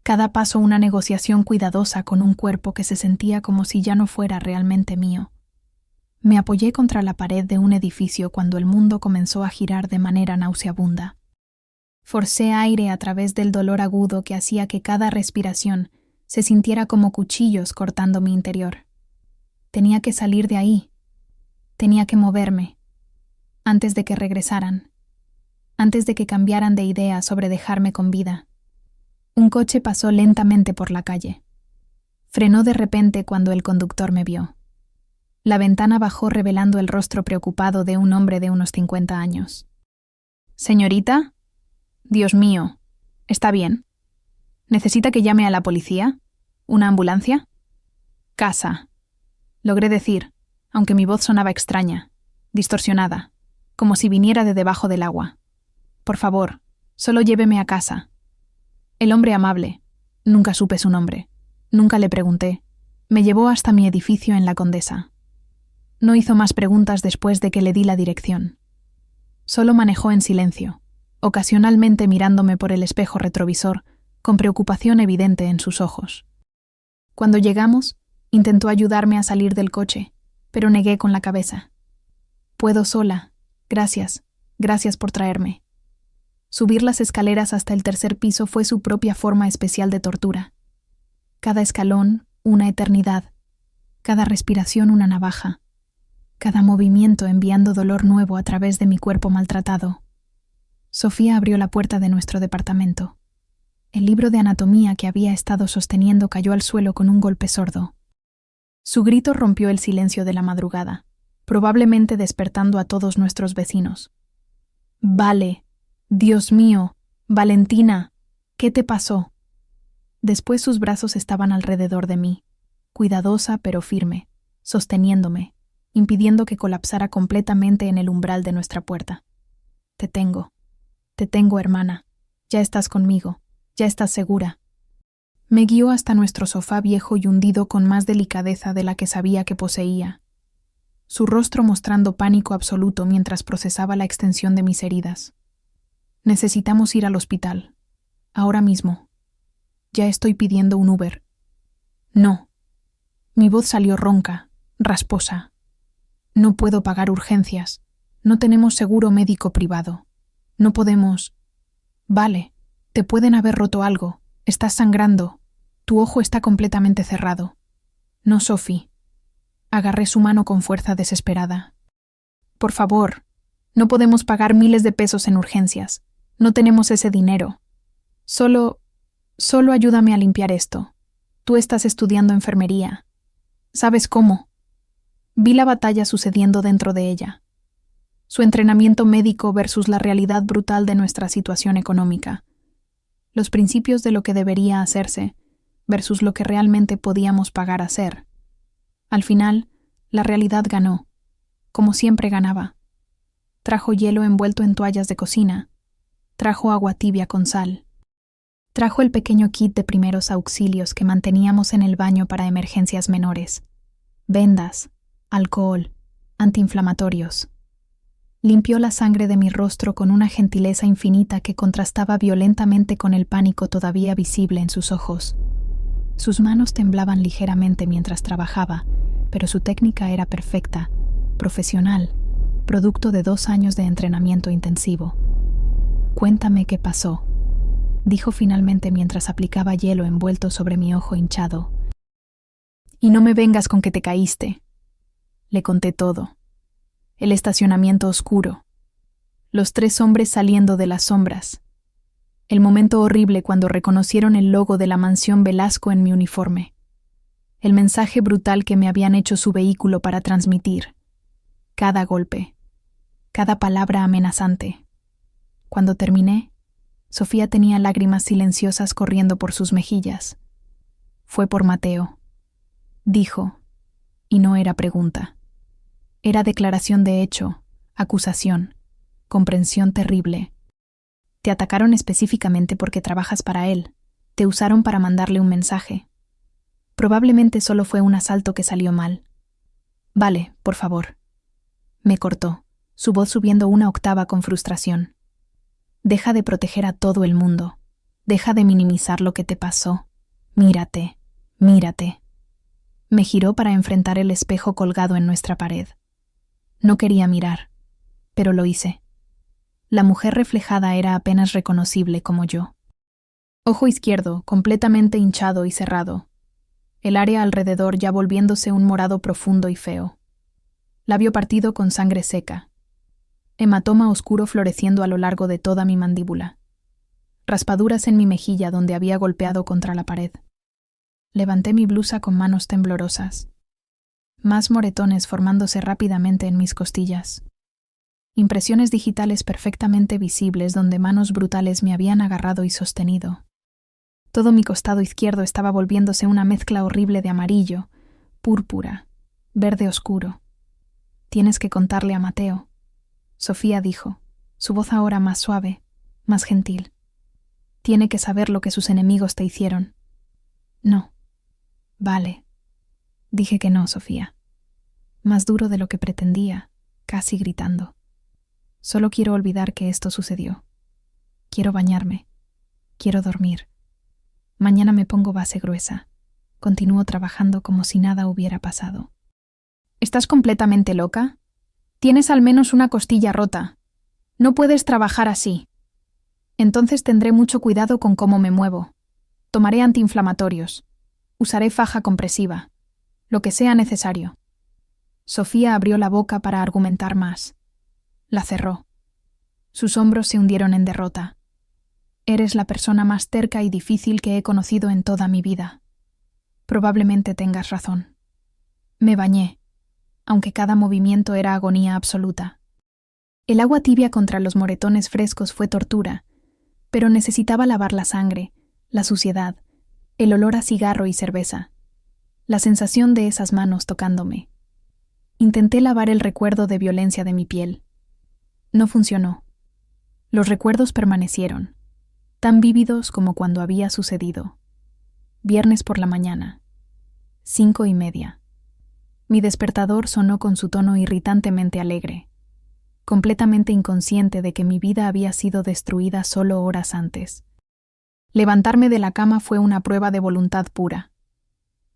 Cada paso una negociación cuidadosa con un cuerpo que se sentía como si ya no fuera realmente mío. Me apoyé contra la pared de un edificio cuando el mundo comenzó a girar de manera nauseabunda. Forcé aire a través del dolor agudo que hacía que cada respiración se sintiera como cuchillos cortando mi interior. Tenía que salir de ahí. Tenía que moverme. Antes de que regresaran. Antes de que cambiaran de idea sobre dejarme con vida. Un coche pasó lentamente por la calle. Frenó de repente cuando el conductor me vio. La ventana bajó revelando el rostro preocupado de un hombre de unos 50 años. «¿Señorita? Dios mío. ¿Está bien? ¿Necesita que llame a la policía? ¿Una ambulancia?» «Casa», logré decir, aunque mi voz sonaba extraña, distorsionada, como si viniera de debajo del agua. «Por favor, solo lléveme a casa». El hombre amable, nunca supe su nombre, nunca le pregunté, me llevó hasta mi edificio en La Condesa. No hizo más preguntas después de que le di la dirección. Solo manejó en silencio, ocasionalmente mirándome por el espejo retrovisor, con preocupación evidente en sus ojos. Cuando llegamos, intentó ayudarme a salir del coche, pero negué con la cabeza. «Puedo sola. Gracias. Gracias por traerme». Subir las escaleras hasta el tercer piso fue su propia forma especial de tortura. Cada escalón, una eternidad. Cada respiración, una navaja. Cada movimiento enviando dolor nuevo a través de mi cuerpo maltratado. Sofía abrió la puerta de nuestro departamento. El libro de anatomía que había estado sosteniendo cayó al suelo con un golpe sordo. Su grito rompió el silencio de la madrugada, probablemente despertando a todos nuestros vecinos. «Vale. Dios mío, Valentina, ¿qué te pasó?» Después sus brazos estaban alrededor de mí, cuidadosa pero firme, sosteniéndome, impidiendo que colapsara completamente en el umbral de nuestra puerta. Te tengo, hermana, ya estás conmigo, ya estás segura». Me guió hasta nuestro sofá viejo y hundido con más delicadeza de la que sabía que poseía, su rostro mostrando pánico absoluto mientras procesaba la extensión de mis heridas. «Necesitamos ir al hospital. Ahora mismo. Ya estoy pidiendo un Uber». «No». Mi voz salió ronca, rasposa. «No puedo pagar urgencias. No tenemos seguro médico privado. No podemos». «Vale. Te pueden haber roto algo. Estás sangrando. Tu ojo está completamente cerrado». «No, Sophie». Agarré su mano con fuerza desesperada. «Por favor. No podemos pagar miles de pesos en urgencias. No tenemos ese dinero. Solo ayúdame a limpiar esto. Tú estás estudiando enfermería. ¿Sabes cómo?» Vi la batalla sucediendo dentro de ella. Su entrenamiento médico versus la realidad brutal de nuestra situación económica. Los principios de lo que debería hacerse versus lo que realmente podíamos pagar a hacer. Al final, la realidad ganó, como siempre ganaba. Trajo hielo envuelto en toallas de cocina. Trajo agua tibia con sal. Trajo el pequeño kit de primeros auxilios que manteníamos en el baño para emergencias menores. Vendas, alcohol, antiinflamatorios. Limpió la sangre de mi rostro con una gentileza infinita que contrastaba violentamente con el pánico todavía visible en sus ojos. Sus manos temblaban ligeramente mientras trabajaba, pero su técnica era perfecta, profesional, producto de 2 años de entrenamiento intensivo. «Cuéntame qué pasó», dijo finalmente mientras aplicaba hielo envuelto sobre mi ojo hinchado. «Y no me vengas con que te caíste». Le conté todo. El estacionamiento oscuro. Los 3 hombres saliendo de las sombras. El momento horrible cuando reconocieron el logo de la mansión Velasco en mi uniforme. El mensaje brutal que me habían hecho su vehículo para transmitir. Cada golpe. Cada palabra amenazante. Cuando terminé, Sofía tenía lágrimas silenciosas corriendo por sus mejillas. Fue por Mateo. Dijo, y no era pregunta. Era declaración de hecho, acusación, comprensión terrible. Te atacaron específicamente porque trabajas para él. Te usaron para mandarle un mensaje. Probablemente solo fue un asalto que salió mal. Vale, por favor. Me cortó, su voz subiendo una octava con frustración. Deja de proteger a todo el mundo. Deja de minimizar lo que te pasó. Mírate, mírate. Me giró para enfrentar el espejo colgado en nuestra pared. No quería mirar, pero lo hice. La mujer reflejada era apenas reconocible como yo. Ojo izquierdo, completamente hinchado y cerrado. El área alrededor ya volviéndose un morado profundo y feo. Labio partido con sangre seca. Hematoma oscuro floreciendo a lo largo de toda mi mandíbula. Raspaduras en mi mejilla donde había golpeado contra la pared. Levanté mi blusa con manos temblorosas. Más moretones formándose rápidamente en mis costillas. Impresiones digitales perfectamente visibles donde manos brutales me habían agarrado y sostenido. Todo mi costado izquierdo estaba volviéndose una mezcla horrible de amarillo, púrpura, verde oscuro. Tienes que contarle a Mateo, Sofía dijo, su voz ahora más suave, más gentil. Tiene que saber lo que sus enemigos te hicieron. No. Vale. Dije que no, Sofía. Más duro de lo que pretendía, casi gritando. Solo quiero olvidar que esto sucedió. Quiero bañarme. Quiero dormir. Mañana me pongo base gruesa. Continúo trabajando como si nada hubiera pasado. ¿Estás completamente loca? Tienes al menos una costilla rota. No puedes trabajar así. Entonces tendré mucho cuidado con cómo me muevo. Tomaré antiinflamatorios. Usaré faja compresiva. Lo que sea necesario. Sofía abrió la boca para argumentar más. La cerró. Sus hombros se hundieron en derrota. Eres la persona más terca y difícil que he conocido en toda mi vida. Probablemente tengas razón. Me bañé, aunque cada movimiento era agonía absoluta. El agua tibia contra los moretones frescos fue tortura, pero necesitaba lavar la sangre, la suciedad, el olor a cigarro y cerveza, la sensación de esas manos tocándome. Intenté lavar el recuerdo de violencia de mi piel. No funcionó. Los recuerdos permanecieron, tan vívidos como cuando había sucedido. Viernes por la mañana, 5:30. Mi despertador sonó con su tono irritantemente alegre, completamente inconsciente de que mi vida había sido destruida solo horas antes. Levantarme de la cama fue una prueba de voluntad pura.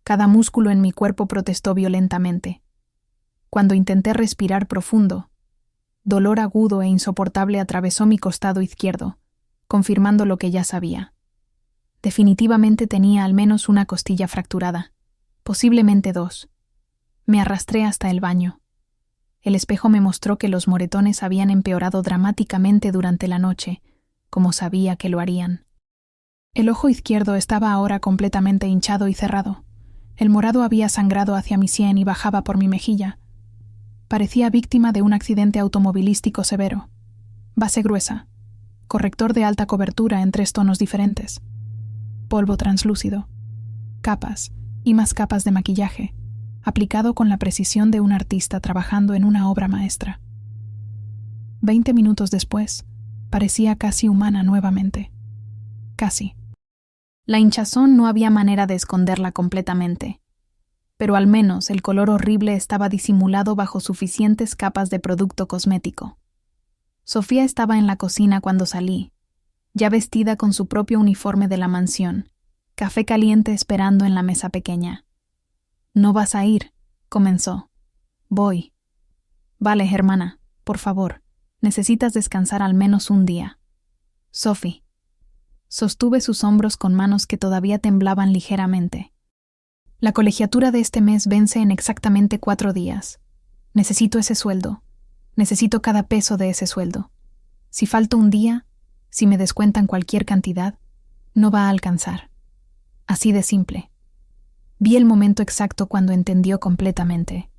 Cada músculo en mi cuerpo protestó violentamente. Cuando intenté respirar profundo, dolor agudo e insoportable atravesó mi costado izquierdo, confirmando lo que ya sabía. Definitivamente tenía al menos una costilla fracturada, posiblemente 2. Me arrastré hasta el baño. El espejo me mostró que los moretones habían empeorado dramáticamente durante la noche, como sabía que lo harían. El ojo izquierdo estaba ahora completamente hinchado y cerrado. El morado había sangrado hacia mi sien y bajaba por mi mejilla. Parecía víctima de un accidente automovilístico severo. Base gruesa. Corrector de alta cobertura en 3 tonos diferentes. Polvo translúcido. Capas y más capas de maquillaje, aplicado con la precisión de un artista trabajando en una obra maestra. 20 minutos después, parecía casi humana nuevamente. Casi. La hinchazón no había manera de esconderla completamente, pero al menos el color horrible estaba disimulado bajo suficientes capas de producto cosmético. Sofía estaba en la cocina cuando salí, ya vestida con su propio uniforme de la mansión, café caliente esperando en la mesa pequeña. «¿No vas a ir?», comenzó. «Voy». «Vale, hermana, por favor, necesitas descansar al menos un día». «Sophie». Sostuve sus hombros con manos que todavía temblaban ligeramente. «La colegiatura de este mes vence en exactamente 4 días. Necesito ese sueldo. Necesito cada peso de ese sueldo. Si falta un día, si me descuentan cualquier cantidad, no va a alcanzar. Así de simple». Vi el momento exacto cuando entendió completamente.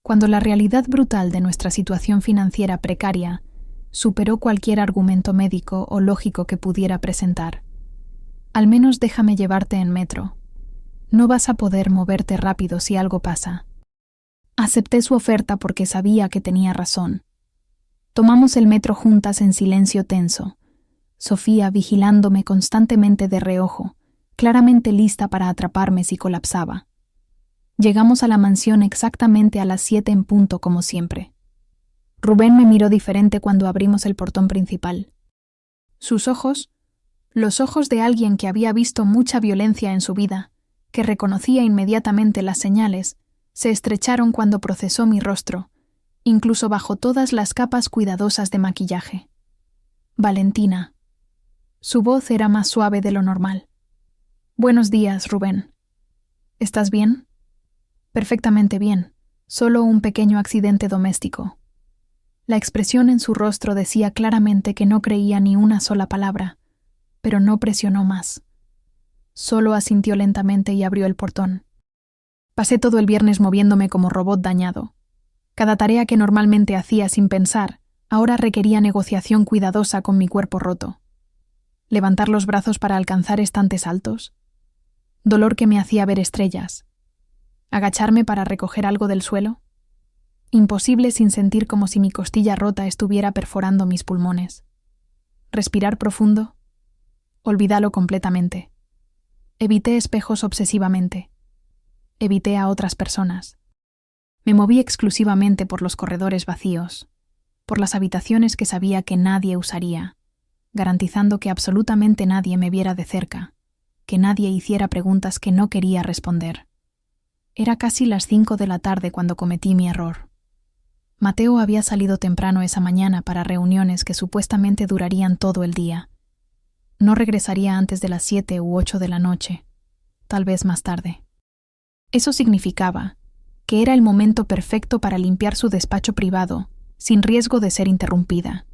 Cuando la realidad brutal de nuestra situación financiera precaria superó cualquier argumento médico o lógico que pudiera presentar. «Al menos déjame llevarte en metro. No vas a poder moverte rápido si algo pasa». Acepté su oferta porque sabía que tenía razón. Tomamos el metro juntas en silencio tenso, Sofía vigilándome constantemente de reojo, claramente lista para atraparme si colapsaba. Llegamos a la mansión exactamente a las 7 en punto como siempre. Rubén me miró diferente cuando abrimos el portón principal. Sus ojos, los ojos de alguien que había visto mucha violencia en su vida, que reconocía inmediatamente las señales, se estrecharon cuando procesó mi rostro, incluso bajo todas las capas cuidadosas de maquillaje. «Valentina». Su voz era más suave de lo normal. «Buenos días, Rubén. ¿Estás bien?» «Perfectamente bien. Solo un pequeño accidente doméstico». La expresión en su rostro decía claramente que no creía ni una sola palabra, pero no presionó más. Solo asintió lentamente y abrió el portón. Pasé todo el viernes moviéndome como robot dañado. Cada tarea que normalmente hacía sin pensar, ahora requería negociación cuidadosa con mi cuerpo roto. Levantar los brazos para alcanzar estantes altos. Dolor que me hacía ver estrellas. Agacharme para recoger algo del suelo. Imposible sin sentir como si mi costilla rota estuviera perforando mis pulmones. Respirar profundo. Olvídalo completamente. Evité espejos obsesivamente. Evité a otras personas. Me moví exclusivamente por los corredores vacíos, por las habitaciones que sabía que nadie usaría, garantizando que absolutamente nadie me viera de cerca, que nadie hiciera preguntas que no quería responder. Era casi las 5 de la tarde cuando cometí mi error. Mateo había salido temprano esa mañana para reuniones que supuestamente durarían todo el día. No regresaría antes de las 7 u 8 de la noche, tal vez más tarde. Eso significaba que era el momento perfecto para limpiar su despacho privado, sin riesgo de ser interrumpida.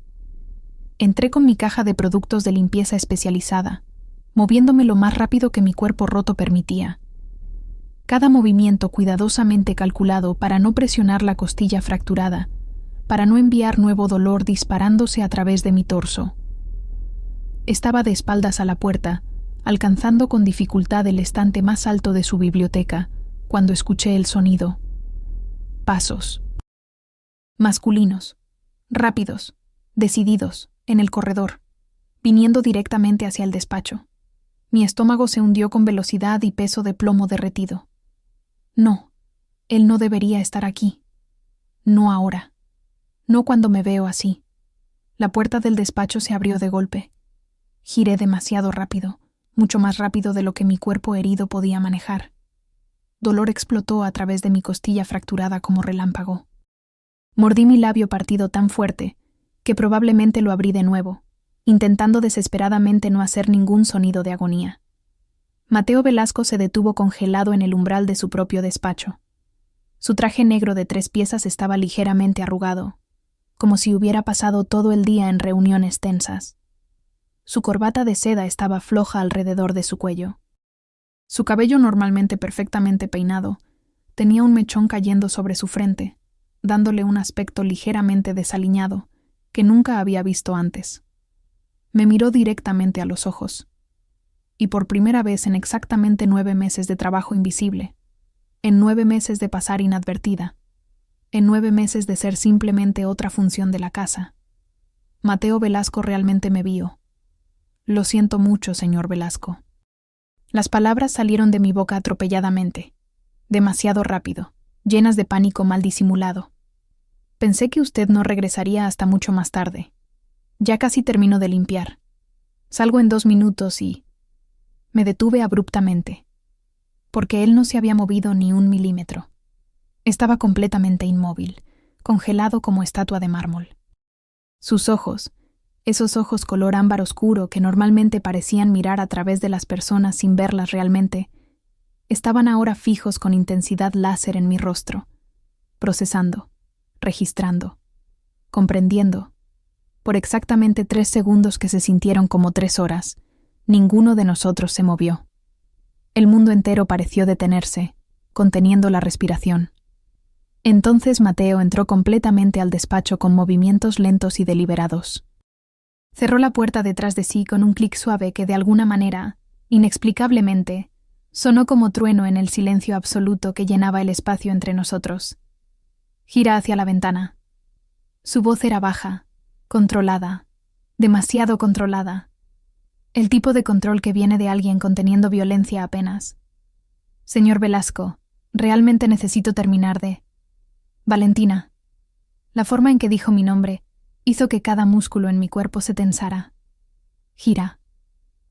Entré con mi caja de productos de limpieza especializada, moviéndome lo más rápido que mi cuerpo roto permitía. Cada movimiento cuidadosamente calculado para no presionar la costilla fracturada, para no enviar nuevo dolor disparándose a través de mi torso. Estaba de espaldas a la puerta, alcanzando con dificultad el estante más alto de su biblioteca, cuando escuché el sonido. Pasos. Masculinos, rápidos, decididos, en el corredor, viniendo directamente hacia el despacho. Mi estómago se hundió con velocidad y peso de plomo derretido. No, él no debería estar aquí. No ahora. No cuando me veo así. La puerta del despacho se abrió de golpe. Giré demasiado rápido, mucho más rápido de lo que mi cuerpo herido podía manejar. Dolor explotó a través de mi costilla fracturada como relámpago. Mordí mi labio partido tan fuerte que probablemente lo abrí de nuevo, intentando desesperadamente no hacer ningún sonido de agonía. Mateo Velasco se detuvo congelado en el umbral de su propio despacho. Su traje negro de 3 piezas estaba ligeramente arrugado, como si hubiera pasado todo el día en reuniones tensas. Su corbata de seda estaba floja alrededor de su cuello. Su cabello, normalmente perfectamente peinado, tenía un mechón cayendo sobre su frente, dándole un aspecto ligeramente desaliñado que nunca había visto antes. Me miró directamente a los ojos. Y por primera vez en exactamente 9 meses de trabajo invisible, en 9 meses de pasar inadvertida, en 9 meses de ser simplemente otra función de la casa, Mateo Velasco realmente me vio. Lo siento mucho, señor Velasco. Las palabras salieron de mi boca atropelladamente, demasiado rápido, llenas de pánico mal disimulado. Pensé que usted no regresaría hasta mucho más tarde. Ya casi termino de limpiar. Salgo en 2 minutos y... Me detuve abruptamente, porque él no se había movido ni 1 milímetro. Estaba completamente inmóvil, congelado como estatua de mármol. Sus ojos, esos ojos color ámbar oscuro que normalmente parecían mirar a través de las personas sin verlas realmente, estaban ahora fijos con intensidad láser en mi rostro, procesando, registrando, comprendiendo. Por exactamente 3 segundos que se sintieron como 3 horas, ninguno de nosotros se movió. El mundo entero pareció detenerse, conteniendo la respiración. Entonces Mateo entró completamente al despacho con movimientos lentos y deliberados. Cerró la puerta detrás de sí con un clic suave que de alguna manera, inexplicablemente, sonó como trueno en el silencio absoluto que llenaba el espacio entre nosotros. Gira hacia la ventana. Su voz era baja, controlada, demasiado controlada. El tipo de control que viene de alguien conteniendo violencia apenas. Señor Velasco, realmente necesito terminar de... Valentina. La forma en que dijo mi nombre hizo que cada músculo en mi cuerpo se tensara. Gira.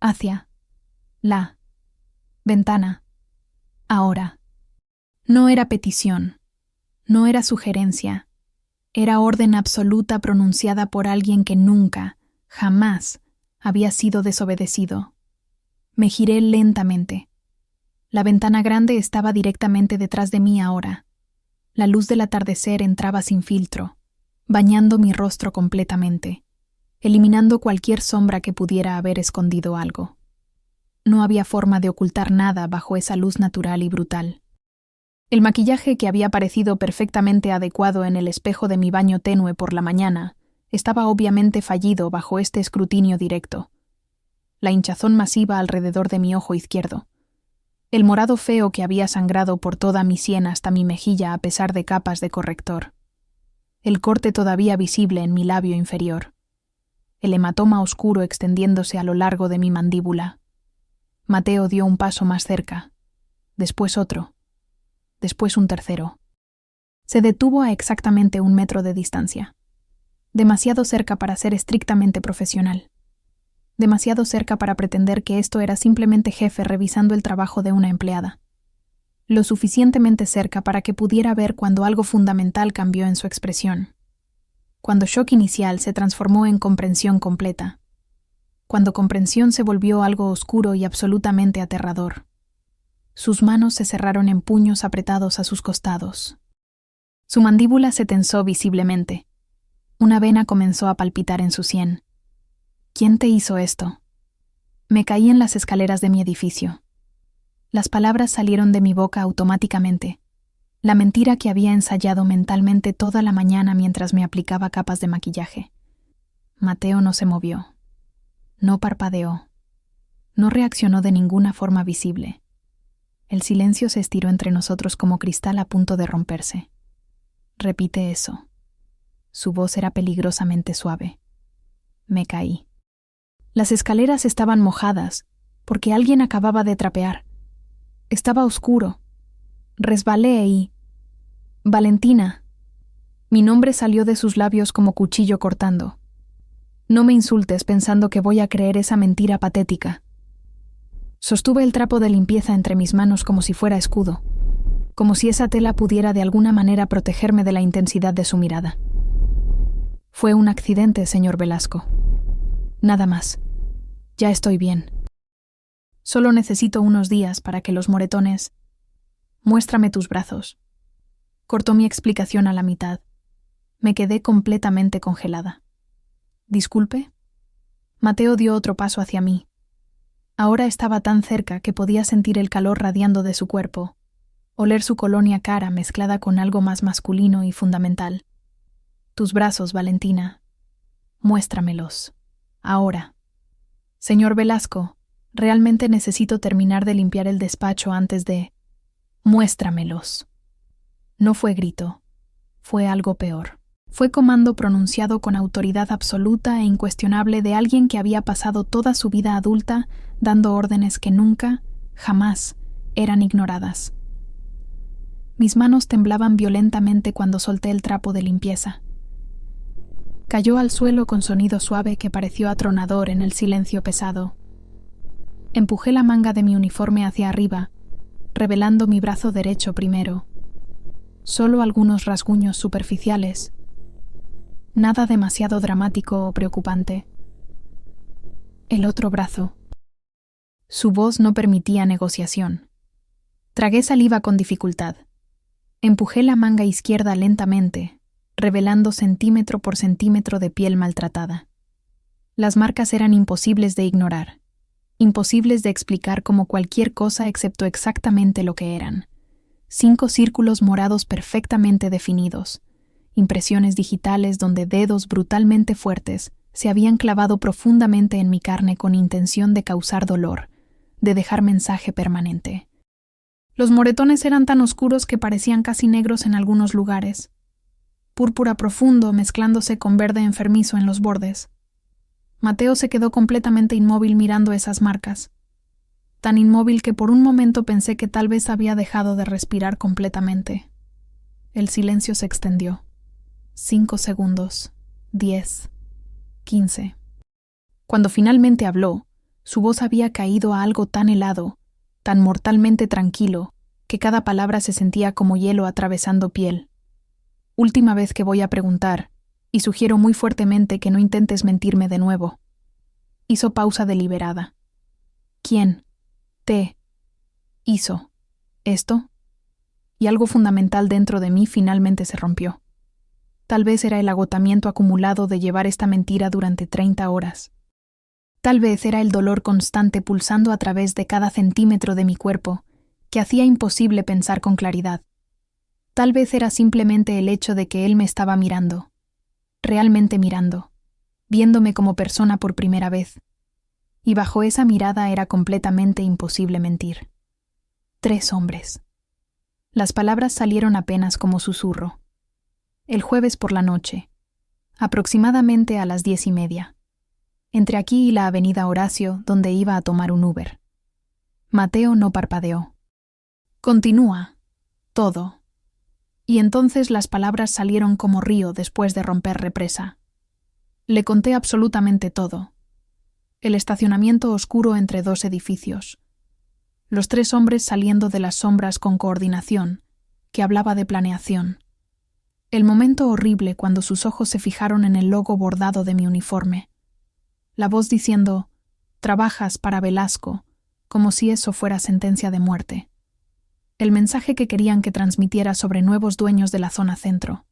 Hacia. La. Ventana. Ahora. No era petición. No era sugerencia. Era orden absoluta pronunciada por alguien que nunca, jamás, había sido desobedecido. Me giré lentamente. La ventana grande estaba directamente detrás de mí ahora. La luz del atardecer entraba sin filtro, bañando mi rostro completamente, eliminando cualquier sombra que pudiera haber escondido algo. No había forma de ocultar nada bajo esa luz natural y brutal. El maquillaje que había parecido perfectamente adecuado en el espejo de mi baño tenue por la mañana estaba obviamente fallido bajo este escrutinio directo. La hinchazón masiva alrededor de mi ojo izquierdo. El morado feo que había sangrado por toda mi sien hasta mi mejilla a pesar de capas de corrector. El corte todavía visible en mi labio inferior. El hematoma oscuro extendiéndose a lo largo de mi mandíbula. Mateo dio un paso más cerca. Después otro. Después un tercero. Se detuvo a exactamente 1 metro de distancia. Demasiado cerca para ser estrictamente profesional. Demasiado cerca para pretender que esto era simplemente jefe revisando el trabajo de una empleada. Lo suficientemente cerca para que pudiera ver cuando algo fundamental cambió en su expresión. Cuando shock inicial se transformó en comprensión completa. Cuando comprensión se volvió algo oscuro y absolutamente aterrador. Sus manos se cerraron en puños apretados a sus costados. Su mandíbula se tensó visiblemente. Una vena comenzó a palpitar en su sien. ¿Quién te hizo esto? Me caí en las escaleras de mi edificio. Las palabras salieron de mi boca automáticamente. La mentira que había ensayado mentalmente toda la mañana mientras me aplicaba capas de maquillaje. Mateo no se movió. No parpadeó. No reaccionó de ninguna forma visible. El silencio se estiró entre nosotros como cristal a punto de romperse. Repite eso. Su voz era peligrosamente suave. Me caí. Las escaleras estaban mojadas, porque alguien acababa de trapear. Estaba oscuro. Resbalé y... Valentina. Mi nombre salió de sus labios como cuchillo cortando. No me insultes pensando que voy a creer esa mentira patética. Sostuve el trapo de limpieza entre mis manos como si fuera escudo, como si esa tela pudiera de alguna manera protegerme de la intensidad de su mirada. Fue un accidente, señor Velasco. Nada más. Ya estoy bien. Solo necesito unos días para que los moretones... Muéstrame tus brazos. Cortó mi explicación a la mitad. Me quedé completamente congelada. ¿Disculpe? Mateo dio otro paso hacia mí. Ahora estaba tan cerca que podía sentir el calor radiando de su cuerpo, Oler su colonia cara mezclada con algo más masculino y fundamental. Tus brazos, Valentina. Muéstramelos. Ahora. Señor Velasco, realmente necesito terminar de limpiar el despacho antes de... Muéstramelos. No fue grito. Fue algo peor. Fue comando pronunciado con autoridad absoluta e incuestionable de alguien que había pasado toda su vida adulta dando órdenes que nunca, jamás, eran ignoradas. Mis manos temblaban violentamente cuando solté el trapo de limpieza. Cayó al suelo con sonido suave que pareció atronador en el silencio pesado. Empujé la manga de mi uniforme hacia arriba, revelando mi brazo derecho primero. Solo algunos rasguños superficiales. Nada demasiado dramático o preocupante. El otro brazo. Su voz no permitía negociación. Tragué saliva con dificultad. Empujé la manga izquierda lentamente, revelando centímetro por centímetro de piel maltratada. Las marcas eran imposibles de ignorar, imposibles de explicar como cualquier cosa excepto exactamente lo que eran. 5 círculos morados perfectamente definidos, impresiones digitales donde dedos brutalmente fuertes se habían clavado profundamente en mi carne con intención de causar dolor, de dejar mensaje permanente. Los moretones eran tan oscuros que parecían casi negros en algunos lugares. Púrpura profundo mezclándose con verde enfermizo en los bordes. Mateo se quedó completamente inmóvil mirando esas marcas. Tan inmóvil que por un momento pensé que tal vez había dejado de respirar completamente. El silencio se extendió. 5 segundos. 10. 15. Cuando finalmente habló, su voz había caído a algo tan helado, tan mortalmente tranquilo, que cada palabra se sentía como hielo atravesando piel. Última vez que voy a preguntar, y sugiero muy fuertemente que no intentes mentirme de nuevo. Hizo pausa deliberada. ¿Quién te hizo esto? Y algo fundamental dentro de mí finalmente se rompió. Tal vez era el agotamiento acumulado de llevar esta mentira durante 30 horas. Tal vez era el dolor constante pulsando a través de cada centímetro de mi cuerpo, que hacía imposible pensar con claridad. Tal vez era simplemente el hecho de que él me estaba mirando, realmente mirando, viéndome como persona por primera vez. Y bajo esa mirada era completamente imposible mentir. 3 hombres. Las palabras salieron apenas como susurro. El jueves por la noche, aproximadamente a las 10:30, entre aquí y la avenida Horacio, donde iba a tomar un Uber. Mateo no parpadeó. Continúa. Todo. Y entonces las palabras salieron como río después de romper represa. Le conté absolutamente todo. El estacionamiento oscuro entre 2 edificios. Los 3 hombres saliendo de las sombras con coordinación, que hablaba de planeación. El momento horrible cuando sus ojos se fijaron en el logo bordado de mi uniforme. La voz diciendo, trabajas para Velasco, como si eso fuera sentencia de muerte. El mensaje que querían que transmitiera sobre nuevos dueños de la zona centro.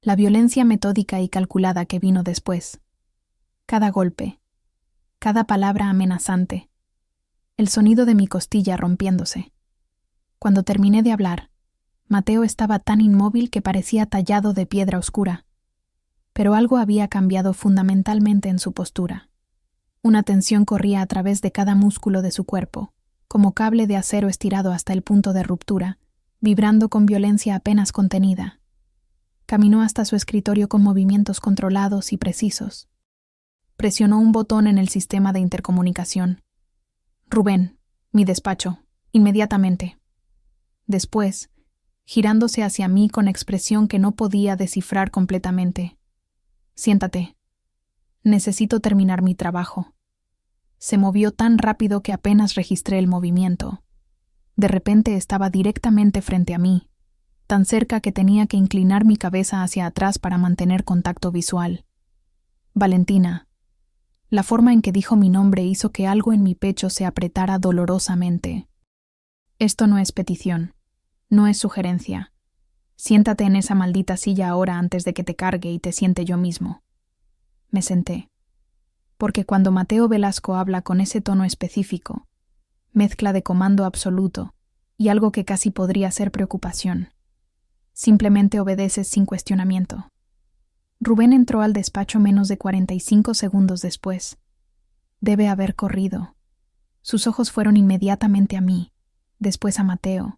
La violencia metódica y calculada que vino después. Cada golpe. Cada palabra amenazante. El sonido de mi costilla rompiéndose. Cuando terminé de hablar, Mateo estaba tan inmóvil que parecía tallado de piedra oscura. Pero algo había cambiado fundamentalmente en su postura. Una tensión corría a través de cada músculo de su cuerpo, como cable de acero estirado hasta el punto de ruptura, vibrando con violencia apenas contenida. Caminó hasta su escritorio con movimientos controlados y precisos. Presionó un botón en el sistema de intercomunicación. Rubén, mi despacho, inmediatamente. Después, girándose hacia mí con expresión que no podía descifrar completamente. Siéntate. Necesito terminar mi trabajo. Se movió tan rápido que apenas registré el movimiento. De repente estaba directamente frente a mí, tan cerca que tenía que inclinar mi cabeza hacia atrás para mantener contacto visual. Valentina. La forma en que dijo mi nombre hizo que algo en mi pecho se apretara dolorosamente. Esto no es petición. No es sugerencia. Siéntate en esa maldita silla ahora antes de que te cargue y te siente yo mismo. Me senté. Porque cuando Mateo Velasco habla con ese tono específico, mezcla de comando absoluto, y algo que casi podría ser preocupación. Simplemente obedeces sin cuestionamiento. Rubén entró al despacho menos de 45 segundos después. Debe haber corrido. Sus ojos fueron inmediatamente a mí, después a Mateo,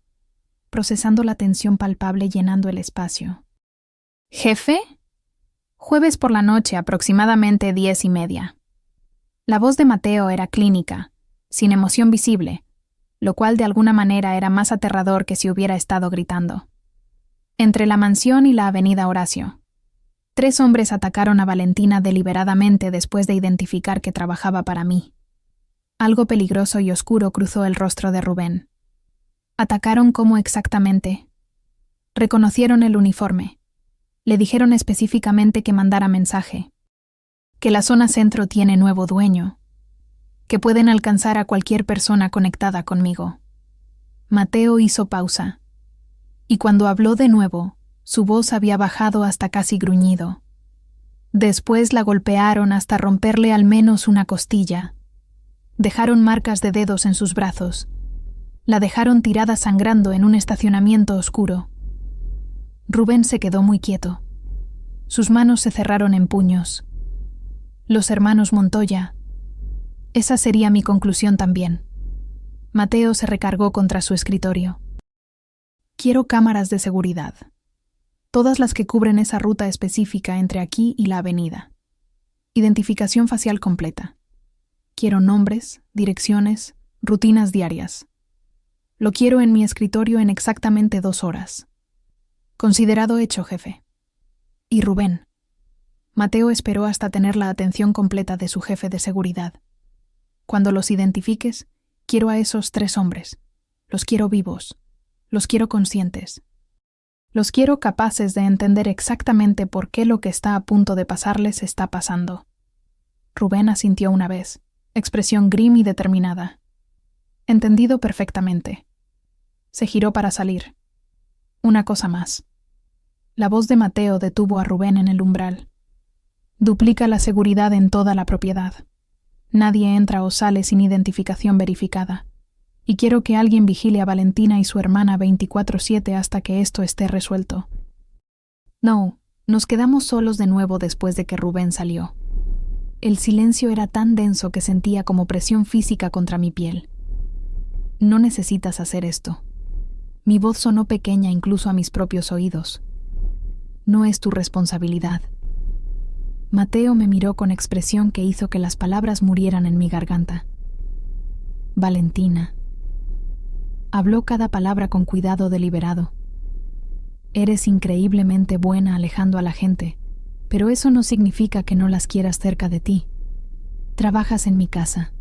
procesando la tensión palpable llenando el espacio. ¿Jefe? Jueves por la noche, aproximadamente 10:30. La voz de Mateo era clínica, sin emoción visible, lo cual de alguna manera era más aterrador que si hubiera estado gritando. Entre la mansión y la avenida Horacio, 3 hombres atacaron a Valentina deliberadamente después de identificar que trabajaba para mí. Algo peligroso y oscuro cruzó el rostro de Rubén. ¿Atacaron cómo exactamente? Reconocieron el uniforme. Le dijeron específicamente que mandara mensaje. Que la zona centro tiene nuevo dueño. Que pueden alcanzar a cualquier persona conectada conmigo. Mateo hizo pausa. Y cuando habló de nuevo, su voz había bajado hasta casi gruñido. Después la golpearon hasta romperle al menos una costilla. Dejaron marcas de dedos en sus brazos. La dejaron tirada sangrando en un estacionamiento oscuro. Rubén se quedó muy quieto. Sus manos se cerraron en puños. Los hermanos Montoya. Esa sería mi conclusión también. Mateo se recargó contra su escritorio. Quiero cámaras de seguridad. Todas las que cubren esa ruta específica entre aquí y la avenida. Identificación facial completa. Quiero nombres, direcciones, rutinas diarias. Lo quiero en mi escritorio en exactamente 2 horas. Considerado hecho, jefe. Y Rubén. Mateo esperó hasta tener la atención completa de su jefe de seguridad. Cuando los identifiques, quiero a esos 3 hombres. Los quiero vivos. Los quiero conscientes. Los quiero capaces de entender exactamente por qué lo que está a punto de pasarles está pasando. Rubén asintió una vez, expresión grim y determinada. Entendido perfectamente. Se giró para salir. Una cosa más. La voz de Mateo detuvo a Rubén en el umbral. Duplica la seguridad en toda la propiedad. Nadie entra o sale sin identificación verificada. Y quiero que alguien vigile a Valentina y su hermana 24/7 hasta que esto esté resuelto. No, nos quedamos solos de nuevo después de que Rubén salió. El silencio era tan denso que sentía como presión física contra mi piel. No necesitas hacer esto. Mi voz sonó pequeña incluso a mis propios oídos. No es tu responsabilidad. Mateo me miró con expresión que hizo que las palabras murieran en mi garganta. Valentina. Habló cada palabra con cuidado deliberado. Eres increíblemente buena alejando a la gente, pero eso no significa que no las quieras cerca de ti. Trabajas en mi casa.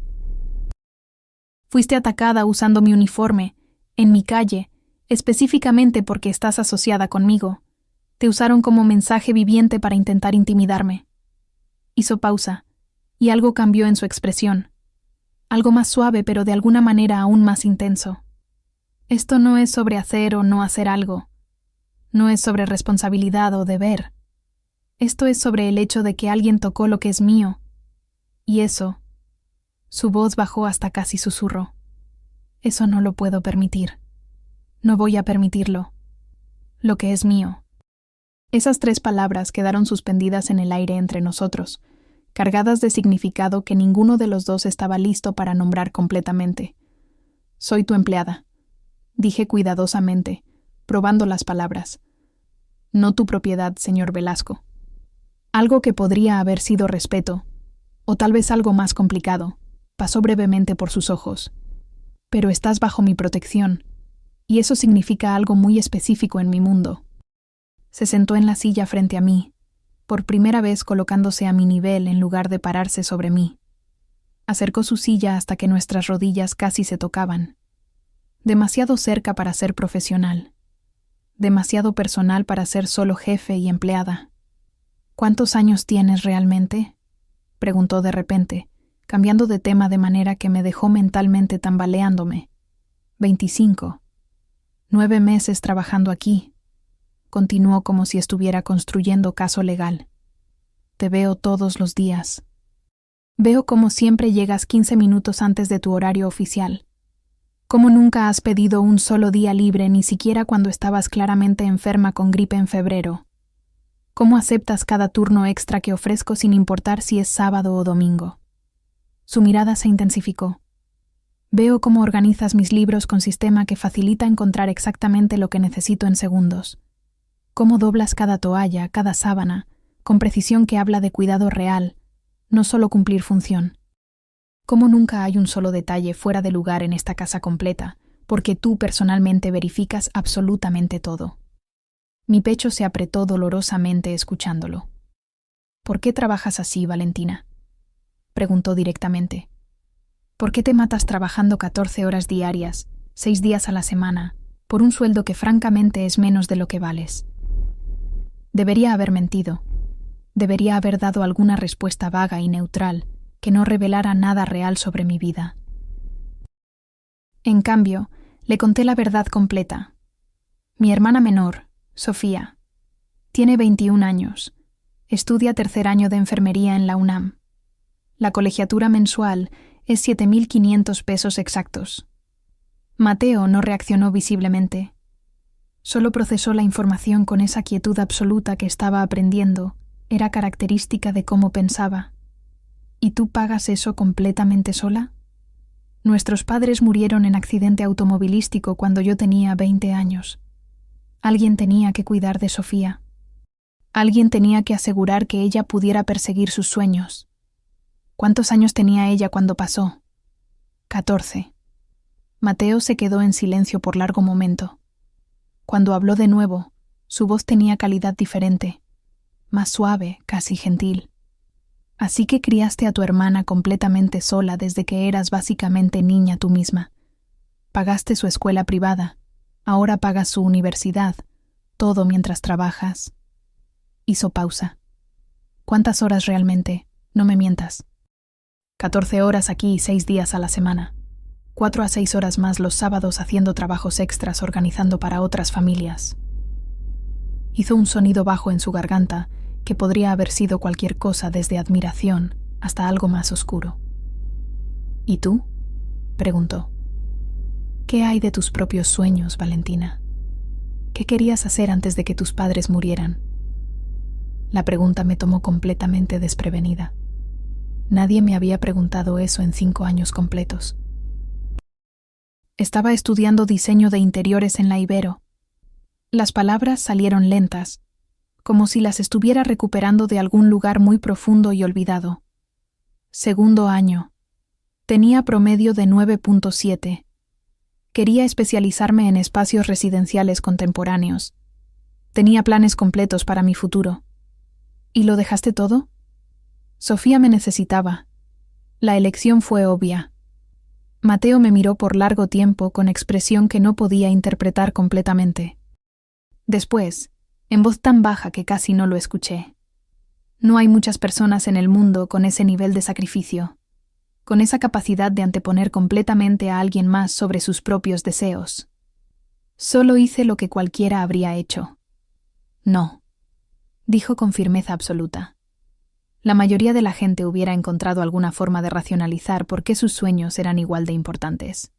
Fuiste atacada usando mi uniforme, en mi calle, específicamente porque estás asociada conmigo. Te usaron como mensaje viviente para intentar intimidarme. Hizo pausa, y algo cambió en su expresión. Algo más suave, pero de alguna manera aún más intenso. Esto no es sobre hacer o no hacer algo. No es sobre responsabilidad o deber. Esto es sobre el hecho de que alguien tocó lo que es mío. Y eso, su voz bajó hasta casi susurro. Eso no lo puedo permitir. No voy a permitirlo. Lo que es mío. Esas 3 palabras quedaron suspendidas en el aire entre nosotros, cargadas de significado que ninguno de los dos estaba listo para nombrar completamente. Soy tu empleada, dije cuidadosamente, probando las palabras. No tu propiedad, señor Velasco. Algo que podría haber sido respeto, o tal vez algo más complicado, pasó brevemente por sus ojos. Pero estás bajo mi protección, y eso significa algo muy específico en mi mundo. Se sentó en la silla frente a mí, por primera vez colocándose a mi nivel en lugar de pararse sobre mí. Acercó su silla hasta que nuestras rodillas casi se tocaban. Demasiado cerca para ser profesional. Demasiado personal para ser solo jefe y empleada. ¿Cuántos años tienes realmente?, preguntó de repente, cambiando de tema de manera que me dejó mentalmente tambaleándome. 25. 9 meses trabajando aquí. Continuó como si estuviera construyendo caso legal. Te veo todos los días. Veo como siempre llegas 15 minutos antes de tu horario oficial. ¿Cómo nunca has pedido un solo día libre, ni siquiera cuando estabas claramente enferma con gripe en febrero? ¿Cómo aceptas cada turno extra que ofrezco sin importar si es sábado o domingo? Su mirada se intensificó. Veo cómo organizas mis libros con sistema que facilita encontrar exactamente lo que necesito en segundos. Cómo doblas cada toalla, cada sábana, con precisión que habla de cuidado real, no solo cumplir función. Cómo nunca hay un solo detalle fuera de lugar en esta casa completa, porque tú personalmente verificas absolutamente todo. Mi pecho se apretó dolorosamente escuchándolo. ¿Por qué trabajas así, Valentina?, preguntó directamente. ¿Por qué te matas trabajando 14 horas diarias, 6 días a la semana, por un sueldo que francamente es menos de lo que vales? Debería haber mentido. Debería haber dado alguna respuesta vaga y neutral que no revelara nada real sobre mi vida. En cambio, le conté la verdad completa. Mi hermana menor, Sofía, tiene 21 años. Estudia tercer año de enfermería en la UNAM. La colegiatura mensual es 7.500 pesos exactos. Mateo no reaccionó visiblemente. Solo procesó la información con esa quietud absoluta que estaba aprendiendo. Era característica de cómo pensaba. ¿Y tú pagas eso completamente sola? Nuestros padres murieron en accidente automovilístico cuando yo tenía 20 años. Alguien tenía que cuidar de Sofía. Alguien tenía que asegurar que ella pudiera perseguir sus sueños. ¿Cuántos años tenía ella cuando pasó? 14. Mateo se quedó en silencio por largo momento. Cuando habló de nuevo, su voz tenía calidad diferente, más suave, casi gentil. Así que criaste a tu hermana completamente sola desde que eras básicamente niña tú misma. Pagaste su escuela privada, ahora pagas su universidad, todo mientras trabajas. Hizo pausa. ¿Cuántas horas realmente? No me mientas. 14 horas aquí y 6 días a la semana. 4 a 6 horas más los sábados haciendo trabajos extras organizando para otras familias. Hizo un sonido bajo en su garganta que podría haber sido cualquier cosa desde admiración hasta algo más oscuro. ¿Y tú?, preguntó. ¿Qué hay de tus propios sueños, Valentina? ¿Qué querías hacer antes de que tus padres murieran? La pregunta me tomó completamente desprevenida. Nadie me había preguntado eso en 5 años completos. Estaba estudiando diseño de interiores en la Ibero. Las palabras salieron lentas, como si las estuviera recuperando de algún lugar muy profundo y olvidado. Segundo año. Tenía promedio de 9.7. Quería especializarme en espacios residenciales contemporáneos. Tenía planes completos para mi futuro. ¿Y lo dejaste todo? Sofía me necesitaba. La elección fue obvia. Mateo me miró por largo tiempo con expresión que no podía interpretar completamente. Después, en voz tan baja que casi no lo escuché. No hay muchas personas en el mundo con ese nivel de sacrificio, con esa capacidad de anteponer completamente a alguien más sobre sus propios deseos. Solo hice lo que cualquiera habría hecho. No, dijo con firmeza absoluta. La mayoría de la gente hubiera encontrado alguna forma de racionalizar por qué sus sueños eran igual de importantes.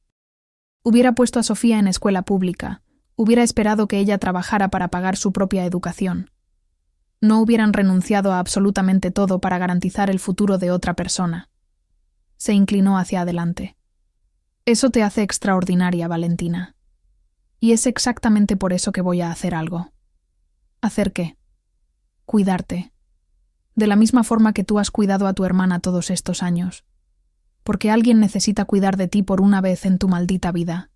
Hubiera puesto a Sofía en escuela pública, hubiera esperado que ella trabajara para pagar su propia educación. No hubieran renunciado a absolutamente todo para garantizar el futuro de otra persona. Se inclinó hacia adelante. Eso te hace extraordinaria, Valentina. Y es exactamente por eso que voy a hacer algo. ¿Hacer qué? Cuidarte. De la misma forma que tú has cuidado a tu hermana todos estos años. Porque alguien necesita cuidar de ti por una vez en tu maldita vida.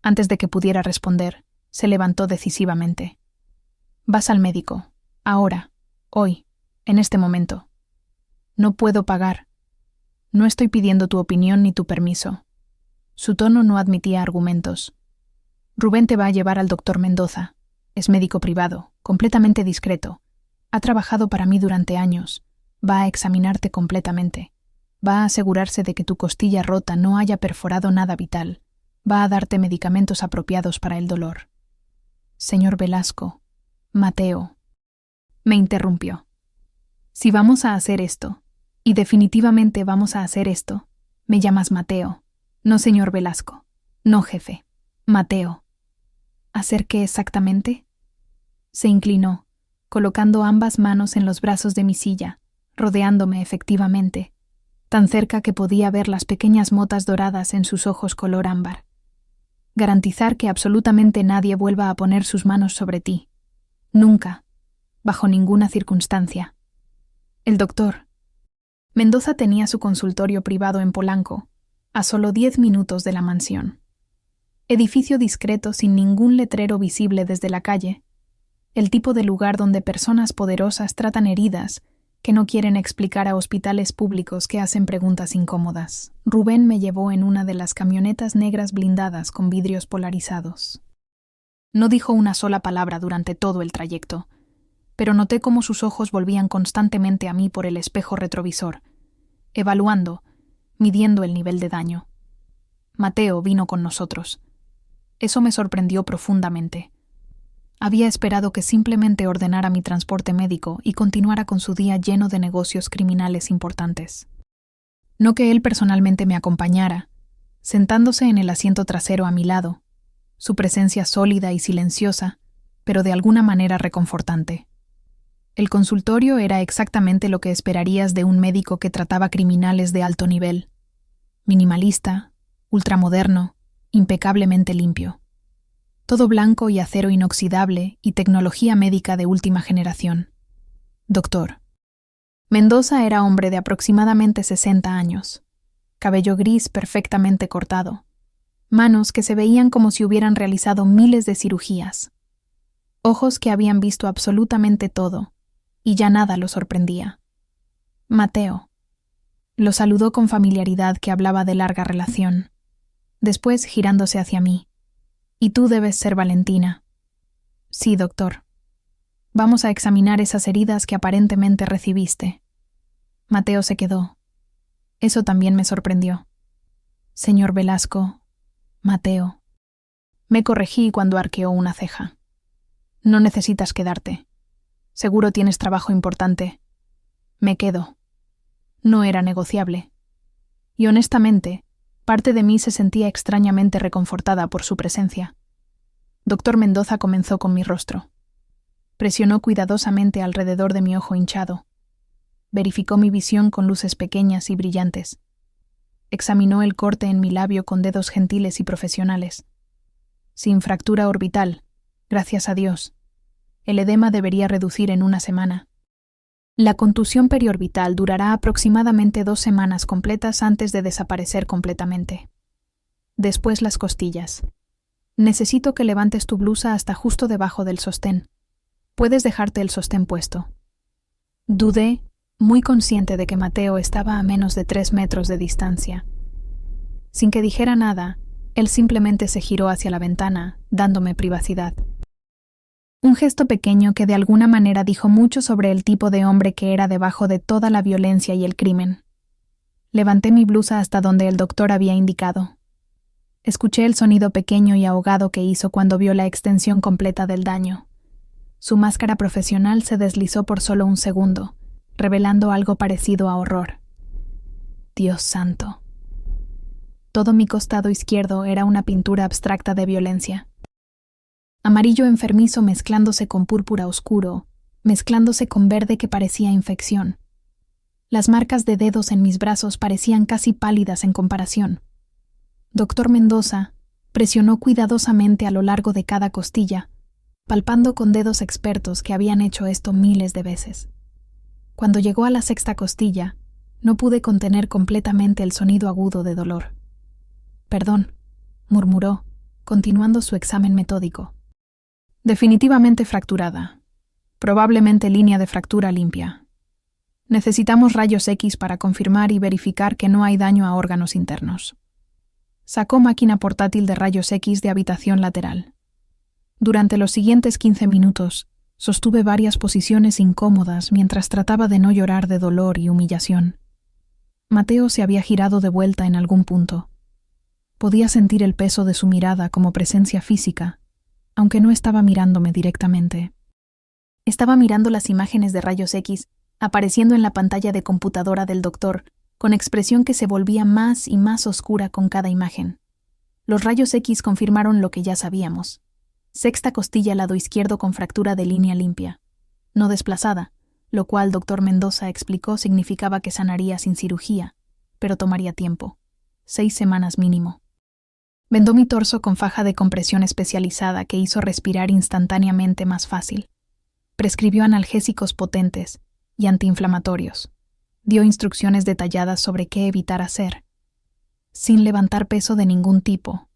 Antes de que pudiera responder, se levantó decisivamente. Vas al médico. Ahora. Hoy. En este momento. No puedo pagar. No estoy pidiendo tu opinión ni tu permiso. Su tono no admitía argumentos. Rubén te va a llevar al doctor Mendoza. Es médico privado, completamente discreto. Ha trabajado para mí durante años. Va a examinarte completamente. Va a asegurarse de que tu costilla rota no haya perforado nada vital. Va a darte medicamentos apropiados para el dolor. Señor Velasco, Mateo, me interrumpió. Si vamos a hacer esto, y definitivamente vamos a hacer esto, me llamas Mateo, no señor Velasco. No, jefe. Mateo. ¿Hacer qué exactamente? Se inclinó, colocando ambas manos en los brazos de mi silla, rodeándome efectivamente, tan cerca que podía ver las pequeñas motas doradas en sus ojos color ámbar. Garantizar que absolutamente nadie vuelva a poner sus manos sobre ti. Nunca, bajo ninguna circunstancia. El doctor. Mendoza tenía su consultorio privado en Polanco, a solo 10 minutos de la mansión. Edificio discreto sin ningún letrero visible desde la calle, el tipo de lugar donde personas poderosas tratan heridas que no quieren explicar a hospitales públicos que hacen preguntas incómodas. Rubén me llevó en una de las camionetas negras blindadas con vidrios polarizados. No dijo una sola palabra durante todo el trayecto, pero noté cómo sus ojos volvían constantemente a mí por el espejo retrovisor, evaluando, midiendo el nivel de daño. Mateo vino con nosotros. Eso me sorprendió profundamente. Había esperado que simplemente ordenara mi transporte médico y continuara con su día lleno de negocios criminales importantes. No que él personalmente me acompañara, sentándose en el asiento trasero a mi lado, su presencia sólida y silenciosa, pero de alguna manera reconfortante. El consultorio era exactamente lo que esperarías de un médico que trataba criminales de alto nivel. Minimalista, ultramoderno, impecablemente limpio. Todo blanco y acero inoxidable y tecnología médica de última generación. Doctor. Mendoza era hombre de aproximadamente 60 años. Cabello gris perfectamente cortado. Manos que se veían como si hubieran realizado miles de cirugías. Ojos que habían visto absolutamente todo, y ya nada lo sorprendía. Mateo. Lo saludó con familiaridad que hablaba de larga relación. Después girándose hacia mí. Y tú debes ser Valentina. Sí, doctor. Vamos a examinar esas heridas que aparentemente recibiste. Mateo se quedó. Eso también me sorprendió. Señor Velasco, Mateo. Me corregí cuando arqueó una ceja. No necesitas quedarte. Seguro tienes trabajo importante. Me quedo. No era negociable. Y honestamente, parte de mí se sentía extrañamente reconfortada por su presencia. Doctor Mendoza comenzó con mi rostro. Presionó cuidadosamente alrededor de mi ojo hinchado. Verificó mi visión con luces pequeñas y brillantes. Examinó el corte en mi labio con dedos gentiles y profesionales. Sin fractura orbital, gracias a Dios. El edema debería reducir en 1 semana. La contusión periorbital durará aproximadamente 2 semanas completas antes de desaparecer completamente. Después las costillas. Necesito que levantes tu blusa hasta justo debajo del sostén. Puedes dejarte el sostén puesto. Dudé, muy consciente de que Mateo estaba a menos de 3 metros de distancia. Sin que dijera nada, él simplemente se giró hacia la ventana, dándome privacidad. Un gesto pequeño que de alguna manera dijo mucho sobre el tipo de hombre que era debajo de toda la violencia y el crimen. Levanté mi blusa hasta donde el doctor había indicado. Escuché el sonido pequeño y ahogado que hizo cuando vio la extensión completa del daño. Su máscara profesional se deslizó por solo 1 segundo, revelando algo parecido a horror. Dios santo. Todo mi costado izquierdo era una pintura abstracta de violencia. Amarillo enfermizo mezclándose con púrpura oscuro, mezclándose con verde que parecía infección. Las marcas de dedos en mis brazos parecían casi pálidas en comparación. Doctor Mendoza presionó cuidadosamente a lo largo de cada costilla, palpando con dedos expertos que habían hecho esto miles de veces. Cuando llegó a la 6ª costilla, no pude contener completamente el sonido agudo de dolor. «Perdón», murmuró, continuando su examen metódico. Definitivamente fracturada. Probablemente línea de fractura limpia. Necesitamos rayos X para confirmar y verificar que no hay daño a órganos internos. Sacó máquina portátil de rayos X de habitación lateral. Durante los siguientes 15 minutos, sostuve varias posiciones incómodas mientras trataba de no llorar de dolor y humillación. Mateo se había girado de vuelta en algún punto. Podía sentir el peso de su mirada como presencia física, aunque no estaba mirándome directamente. Estaba mirando las imágenes de rayos X apareciendo en la pantalla de computadora del doctor, con expresión que se volvía más y más oscura con cada imagen. Los rayos X confirmaron lo que ya sabíamos. Sexta costilla al lado izquierdo con fractura de línea limpia, no desplazada, lo cual Dr. Mendoza explicó significaba que sanaría sin cirugía, pero tomaría tiempo, 6 semanas mínimo. Vendó mi torso con faja de compresión especializada que hizo respirar instantáneamente más fácil. Prescribió analgésicos potentes y antiinflamatorios. Dio instrucciones detalladas sobre qué evitar hacer, sin levantar peso de ningún tipo,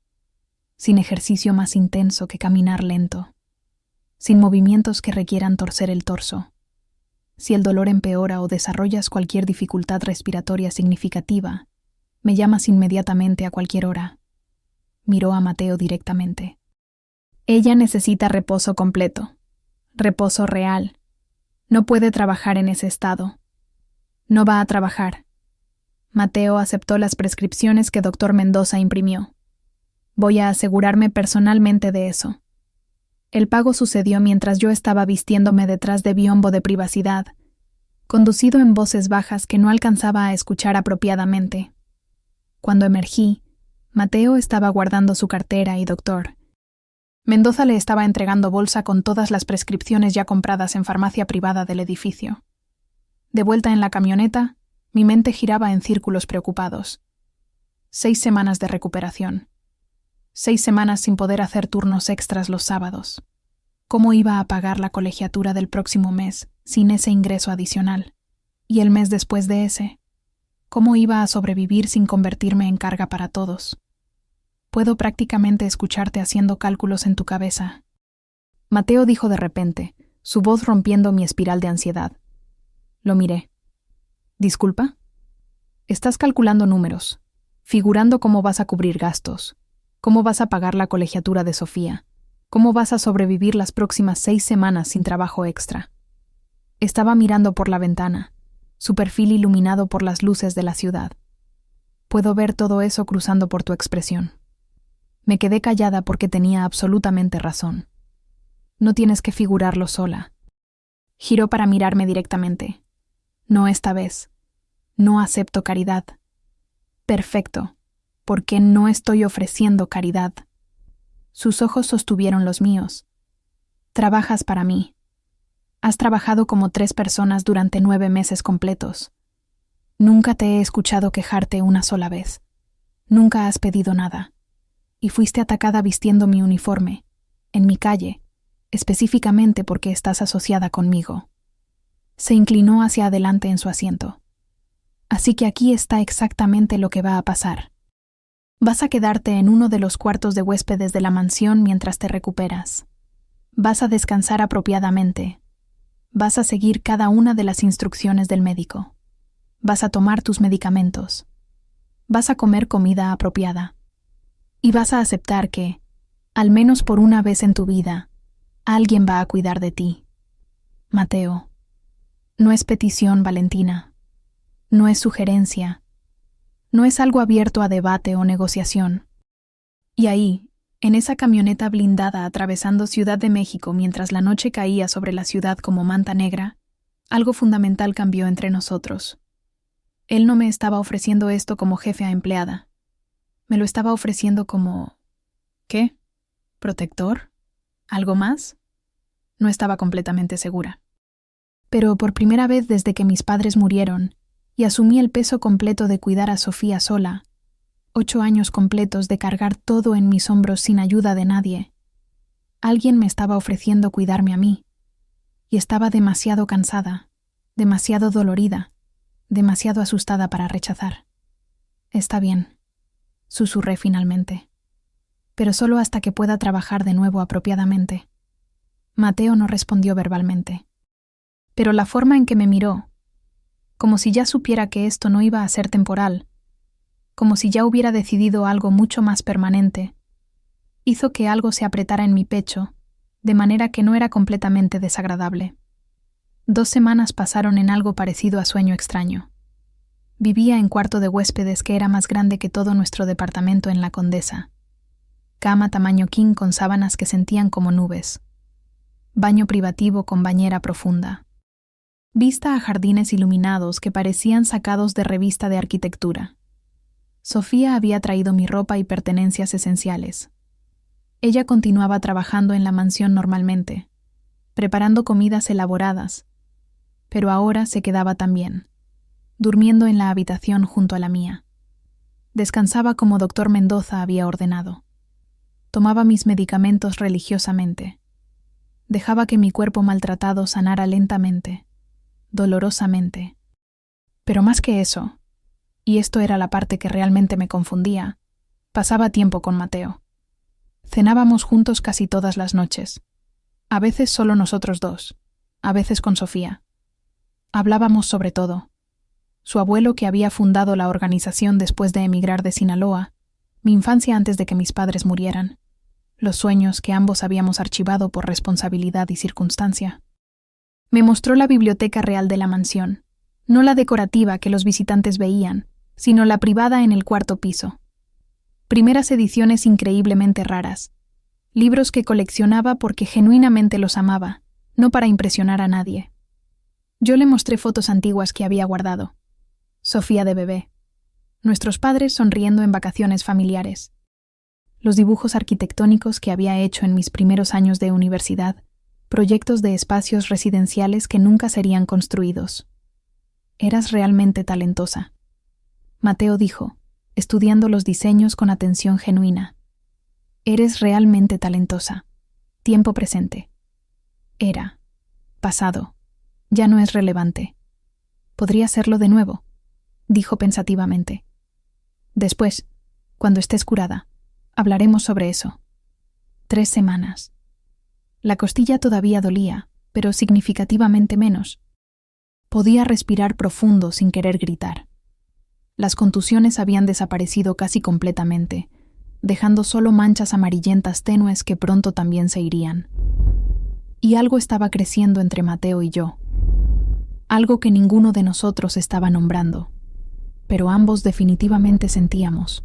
sin ejercicio más intenso que caminar lento, sin movimientos que requieran torcer el torso. Si el dolor empeora o desarrollas cualquier dificultad respiratoria significativa, me llamas inmediatamente a cualquier hora. Miró a Mateo directamente. Ella necesita reposo completo, reposo real. No puede trabajar en ese estado. No va a trabajar. Mateo aceptó las prescripciones que Dr. Mendoza imprimió. Voy a asegurarme personalmente de eso. El pago sucedió mientras yo estaba vistiéndome detrás de biombo de privacidad, conducido en voces bajas que no alcanzaba a escuchar apropiadamente. Cuando emergí, Mateo estaba guardando su cartera y Dr. Mendoza le estaba entregando bolsa con todas las prescripciones ya compradas en farmacia privada del edificio. De vuelta en la camioneta, mi mente giraba en círculos preocupados. 6 semanas de recuperación. 6 semanas sin poder hacer turnos extras los sábados. ¿Cómo iba a pagar la colegiatura del próximo mes sin ese ingreso adicional? ¿Y el mes después de ese? ¿Cómo iba a sobrevivir sin convertirme en carga para todos? Puedo prácticamente escucharte haciendo cálculos en tu cabeza. Mateo dijo de repente, su voz rompiendo mi espiral de ansiedad. Lo miré. ¿Disculpa? Estás calculando números, figurando cómo vas a cubrir gastos, cómo vas a pagar la colegiatura de Sofía, cómo vas a sobrevivir las próximas 6 semanas sin trabajo extra. Estaba mirando por la ventana, su perfil iluminado por las luces de la ciudad. Puedo ver todo eso cruzando por tu expresión. Me quedé callada porque tenía absolutamente razón. No tienes que figurarlo sola. Giró para mirarme directamente. No esta vez. No acepto caridad. Perfecto, porque no estoy ofreciendo caridad. Sus ojos sostuvieron los míos. Trabajas para mí. Has trabajado como 3 personas durante 9 meses completos. Nunca te he escuchado quejarte una sola vez. Nunca has pedido nada. Y fuiste atacada vistiendo mi uniforme, en mi calle, específicamente porque estás asociada conmigo. Se inclinó hacia adelante en su asiento. Así que aquí está exactamente lo que va a pasar. Vas a quedarte en uno de los cuartos de huéspedes de la mansión mientras te recuperas. Vas a descansar apropiadamente. Vas a seguir cada una de las instrucciones del médico. Vas a tomar tus medicamentos. Vas a comer comida apropiada. Y vas a aceptar que, al menos por una vez en tu vida, alguien va a cuidar de ti. Mateo. No es petición, Valentina. No es sugerencia. No es algo abierto a debate o negociación. Y ahí, en esa camioneta blindada atravesando Ciudad de México mientras la noche caía sobre la ciudad como manta negra, algo fundamental cambió entre nosotros. Él no me estaba ofreciendo esto como jefe a empleada. Me lo estaba ofreciendo como... ¿qué? ¿Protector? ¿Algo más? No estaba completamente segura. Pero por primera vez desde que mis padres murieron y asumí el peso completo de cuidar a Sofía sola, 8 años completos de cargar todo en mis hombros sin ayuda de nadie, alguien me estaba ofreciendo cuidarme a mí. Y estaba demasiado cansada, demasiado dolorida, demasiado asustada para rechazar. Está bien. Susurré finalmente. Pero solo hasta que pueda trabajar de nuevo apropiadamente. Mateo no respondió verbalmente. Pero la forma en que me miró, como si ya supiera que esto no iba a ser temporal, como si ya hubiera decidido algo mucho más permanente, hizo que algo se apretara en mi pecho, de manera que no era completamente desagradable. 2 semanas pasaron en algo parecido a sueño extraño. Vivía en cuarto de huéspedes que era más grande que todo nuestro departamento en La Condesa. Cama tamaño king con sábanas que sentían como nubes. Baño privativo con bañera profunda. Vista a jardines iluminados que parecían sacados de revista de arquitectura. Sofía había traído mi ropa y pertenencias esenciales. Ella continuaba trabajando en la mansión normalmente, preparando comidas elaboradas, pero ahora se quedaba también, durmiendo en la habitación junto a la mía. Descansaba como doctor Mendoza había ordenado. Tomaba mis medicamentos religiosamente. Dejaba que mi cuerpo maltratado sanara lentamente, dolorosamente. Pero más que eso, y esto era la parte que realmente me confundía, pasaba tiempo con Mateo. Cenábamos juntos casi todas las noches. A veces solo nosotros dos, a veces con Sofía. Hablábamos sobre todo. Su abuelo, que había fundado la organización después de emigrar de Sinaloa, mi infancia antes de que mis padres murieran, los sueños que ambos habíamos archivado por responsabilidad y circunstancia. Me mostró la biblioteca real de la mansión, no la decorativa que los visitantes veían, sino la privada en el cuarto piso. Primeras ediciones increíblemente raras, libros que coleccionaba porque genuinamente los amaba, no para impresionar a nadie. Yo le mostré fotos antiguas que había guardado. Sofía de bebé. Nuestros padres sonriendo en vacaciones familiares. Los dibujos arquitectónicos que había hecho en mis primeros años de universidad, proyectos de espacios residenciales que nunca serían construidos. Eras realmente talentosa. Mateo dijo, estudiando los diseños con atención genuina. Eres realmente talentosa. Tiempo presente. Era. Pasado. Ya no es relevante. Podría serlo de nuevo, dijo pensativamente. Después, cuando estés curada, hablaremos sobre eso. 3 semanas. La costilla todavía dolía, pero significativamente menos. Podía respirar profundo sin querer gritar. Las contusiones habían desaparecido casi completamente, dejando solo manchas amarillentas tenues que pronto también se irían. Y algo estaba creciendo entre Mateo y yo. Algo que ninguno de nosotros estaba nombrando, pero ambos definitivamente sentíamos.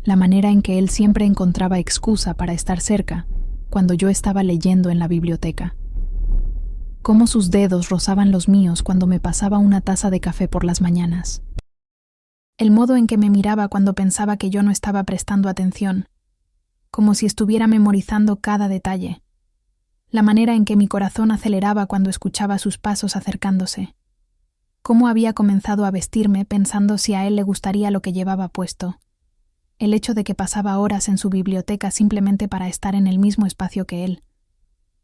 La manera en que él siempre encontraba excusa para estar cerca cuando yo estaba leyendo en la biblioteca. Cómo sus dedos rozaban los míos cuando me pasaba una taza de café por las mañanas. El modo en que me miraba cuando pensaba que yo no estaba prestando atención, como si estuviera memorizando cada detalle. La manera en que mi corazón aceleraba cuando escuchaba sus pasos acercándose. Cómo había comenzado a vestirme pensando si a él le gustaría lo que llevaba puesto. El hecho de que pasaba horas en su biblioteca simplemente para estar en el mismo espacio que él.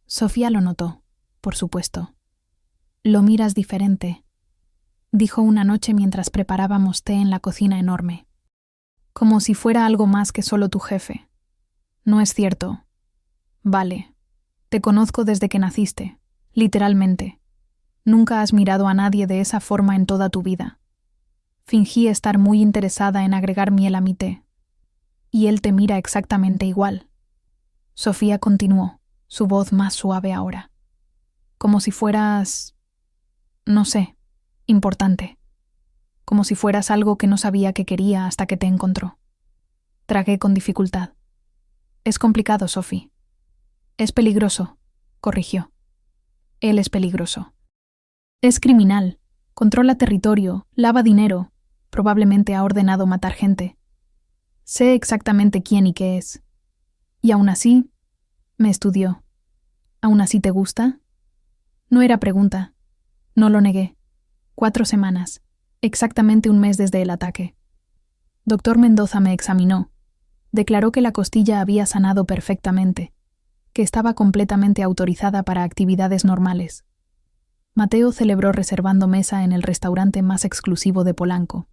Sofía lo notó, por supuesto. Lo miras diferente, dijo una noche mientras preparábamos té en la cocina enorme. Como si fuera algo más que solo tu jefe. No es cierto. Vale. Te conozco desde que naciste, literalmente. Nunca has mirado a nadie de esa forma en toda tu vida. Fingí estar muy interesada en agregar miel a mi té. Y él te mira exactamente igual. Sofía continuó, su voz más suave ahora. Como si fueras... no sé, importante. Como si fueras algo que no sabía que quería hasta que te encontró. Tragué con dificultad. Es complicado, Sophie. Es peligroso, corrigió. Él es peligroso. Es criminal, controla territorio, lava dinero, probablemente ha ordenado matar gente. Sé exactamente quién y qué es. Y aún así, me estudió. ¿Aún así te gusta? No era pregunta. No lo negué. 4 semanas, exactamente un mes desde el ataque. Doctor Mendoza me examinó. Declaró que la costilla había sanado perfectamente, que estaba completamente autorizada para actividades normales. Mateo celebró reservando mesa en el restaurante más exclusivo de Polanco.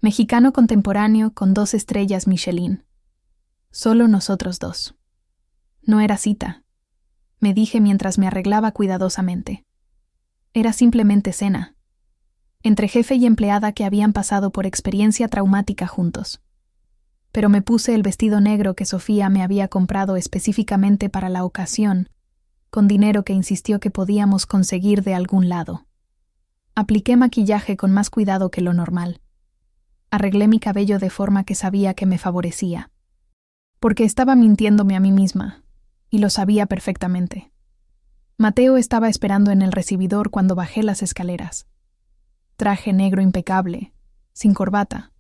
Mexicano contemporáneo con 2 estrellas Michelin. Solo nosotros 2. No era cita, me dije mientras me arreglaba cuidadosamente. Era simplemente cena, entre jefe y empleada que habían pasado por experiencia traumática juntos. Pero me puse el vestido negro que Sofía me había comprado específicamente para la ocasión, con dinero que insistió que podíamos conseguir de algún lado. Apliqué maquillaje con más cuidado que lo normal. Arreglé mi cabello de forma que sabía que me favorecía. Porque estaba mintiéndome a mí misma, y lo sabía perfectamente. Mateo estaba esperando en el recibidor cuando bajé las escaleras. Traje negro impecable, sin corbata.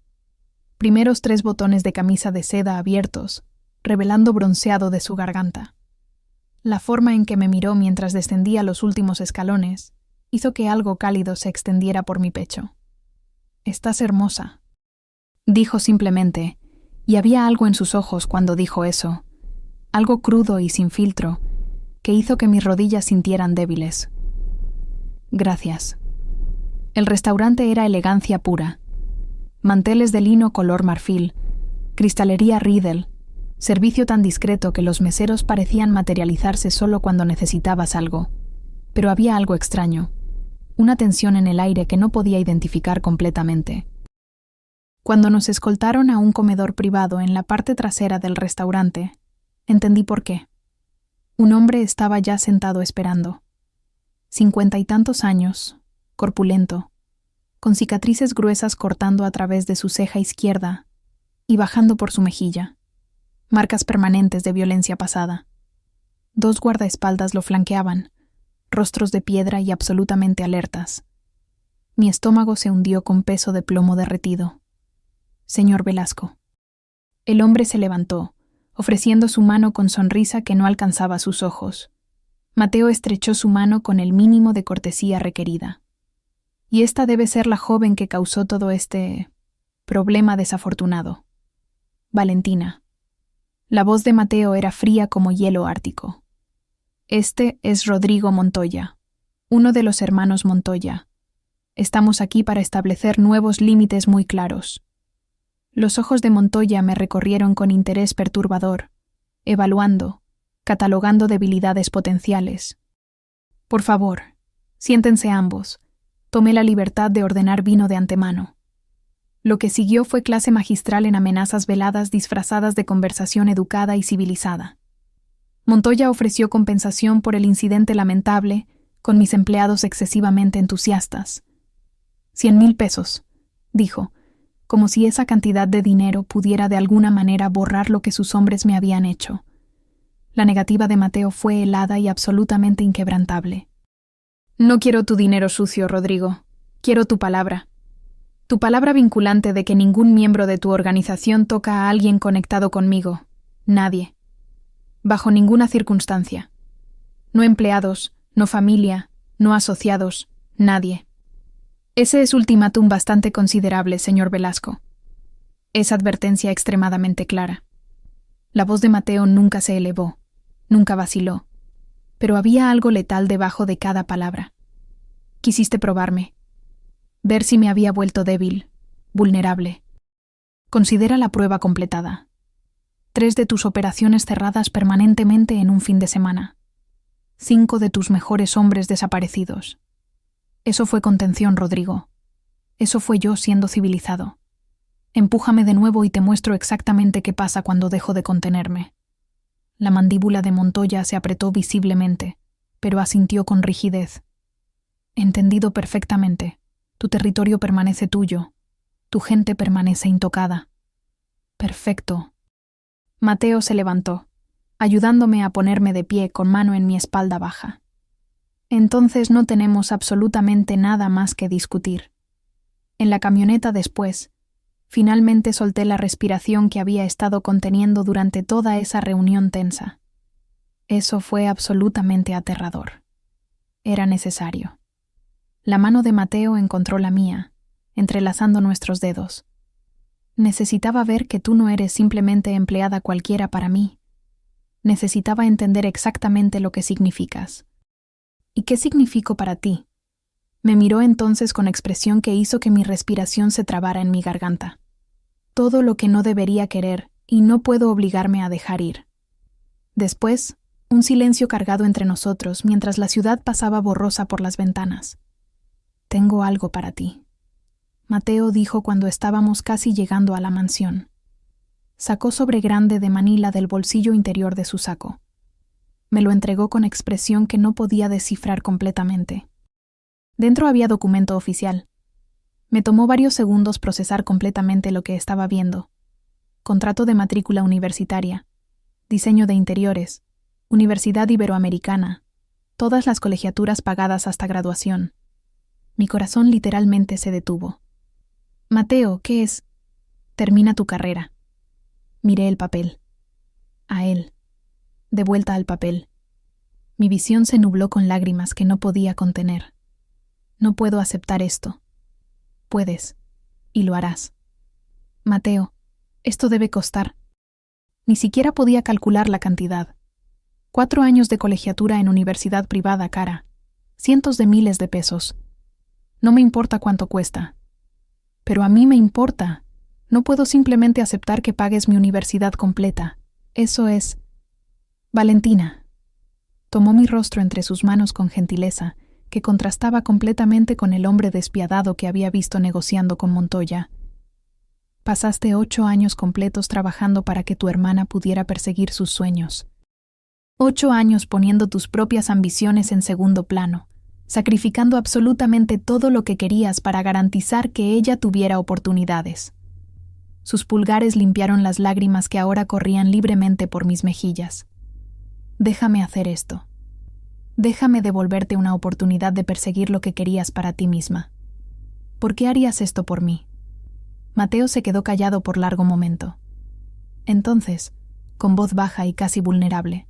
primeros 3 botones de camisa de seda abiertos, revelando bronceado de su garganta. La forma en que me miró mientras descendía los últimos escalones hizo que algo cálido se extendiera por mi pecho. «Estás hermosa», dijo simplemente, y había algo en sus ojos cuando dijo eso, algo crudo y sin filtro, que hizo que mis rodillas sintieran débiles. «Gracias». El restaurante era elegancia pura. Manteles de lino color marfil, cristalería Riedel, servicio tan discreto que los meseros parecían materializarse solo cuando necesitabas algo. Pero había algo extraño, una tensión en el aire que no podía identificar completamente. Cuando nos escoltaron a un comedor privado en la parte trasera del restaurante, entendí por qué. Un hombre estaba ya sentado esperando. 50 y tantos años, corpulento, con cicatrices gruesas cortando a través de su ceja izquierda y bajando por su mejilla, marcas permanentes de violencia pasada. 2 guardaespaldas lo flanqueaban, rostros de piedra y absolutamente alertas. Mi estómago se hundió con peso de plomo derretido. «Señor Velasco». El hombre se levantó, ofreciendo su mano con sonrisa que no alcanzaba sus ojos. Mateo estrechó su mano con el mínimo de cortesía requerida. «Y esta debe ser la joven que causó todo este problema desafortunado. Valentina». La voz de Mateo era fría como hielo ártico. «Este es Rodrigo Montoya, uno de los hermanos Montoya. Estamos aquí para establecer nuevos límites muy claros». Los ojos de Montoya me recorrieron con interés perturbador, evaluando, catalogando debilidades potenciales. «Por favor, siéntense ambos». Tomé la libertad de ordenar vino de antemano. Lo que siguió fue clase magistral en amenazas veladas disfrazadas de conversación educada y civilizada. Montoya ofreció compensación por el incidente lamentable con mis empleados excesivamente entusiastas. 100,000 pesos, dijo, como si esa cantidad de dinero pudiera de alguna manera borrar lo que sus hombres me habían hecho. La negativa de Mateo fue helada y absolutamente inquebrantable. «No quiero tu dinero sucio, Rodrigo. Quiero tu palabra. Tu palabra vinculante de que ningún miembro de tu organización toca a alguien conectado conmigo. Nadie. Bajo ninguna circunstancia. No empleados, no familia, no asociados, nadie. Ese es ultimátum bastante considerable, señor Velasco. Es advertencia extremadamente clara». La voz de Mateo nunca se elevó, nunca vaciló, pero había algo letal debajo de cada palabra. «Quisiste probarme, ver si me había vuelto débil, vulnerable. Considera la prueba completada. 3 de tus operaciones cerradas permanentemente en un fin de semana. 5 de tus mejores hombres desaparecidos. Eso fue contención, Rodrigo. Eso fue yo siendo civilizado. Empújame de nuevo y te muestro exactamente qué pasa cuando dejo de contenerme». La mandíbula de Montoya se apretó visiblemente, pero asintió con rigidez. «Entendido perfectamente. Tu territorio permanece tuyo. Tu gente permanece intocada». «Perfecto». Mateo se levantó, ayudándome a ponerme de pie con mano en mi espalda baja. «Entonces no tenemos absolutamente nada más que discutir». En la camioneta después, finalmente solté la respiración que había estado conteniendo durante toda esa reunión tensa. Eso fue absolutamente aterrador. Era necesario. La mano de Mateo encontró la mía, entrelazando nuestros dedos. Necesitaba ver que tú no eres simplemente empleada cualquiera para mí. Necesitaba entender exactamente lo que significas. ¿Y qué significo para ti? Me miró entonces con expresión que hizo que mi respiración se trabara en mi garganta. Todo lo que no debería querer y no puedo obligarme a dejar ir. Después, un silencio cargado entre nosotros mientras la ciudad pasaba borrosa por las ventanas. «Tengo algo para ti», Mateo dijo cuando estábamos casi llegando a la mansión. Sacó sobre grande de Manila del bolsillo interior de su saco. Me lo entregó con expresión que no podía descifrar completamente. Dentro había documento oficial. Me tomó varios segundos procesar completamente lo que estaba viendo. Contrato de matrícula universitaria, diseño de interiores, Universidad Iberoamericana, todas las colegiaturas pagadas hasta graduación. Mi corazón literalmente se detuvo. «Mateo, ¿qué es?» Termina tu carrera. Miré el papel. A él. De vuelta al papel. Mi visión se nubló con lágrimas que no podía contener. No puedo aceptar esto. Puedes, y lo harás. Mateo, esto debe costar. Ni siquiera podía calcular la cantidad. 4 años de colegiatura en universidad privada cara. Cientos de miles de pesos. No me importa cuánto cuesta. Pero a mí me importa. No puedo simplemente aceptar que pagues mi universidad completa. Eso es... Valentina. Tomó mi rostro entre sus manos con gentileza, que contrastaba completamente con el hombre despiadado que había visto negociando con Montoya. Pasaste 8 años completos trabajando para que tu hermana pudiera perseguir sus sueños. 8 años poniendo tus propias ambiciones en segundo plano, sacrificando absolutamente todo lo que querías para garantizar que ella tuviera oportunidades. Sus pulgares limpiaron las lágrimas que ahora corrían libremente por mis mejillas. Déjame hacer esto. Déjame devolverte una oportunidad de perseguir lo que querías para ti misma. ¿Por qué harías esto por mí? Mateo se quedó callado por largo momento. Entonces, con voz baja y casi vulnerable: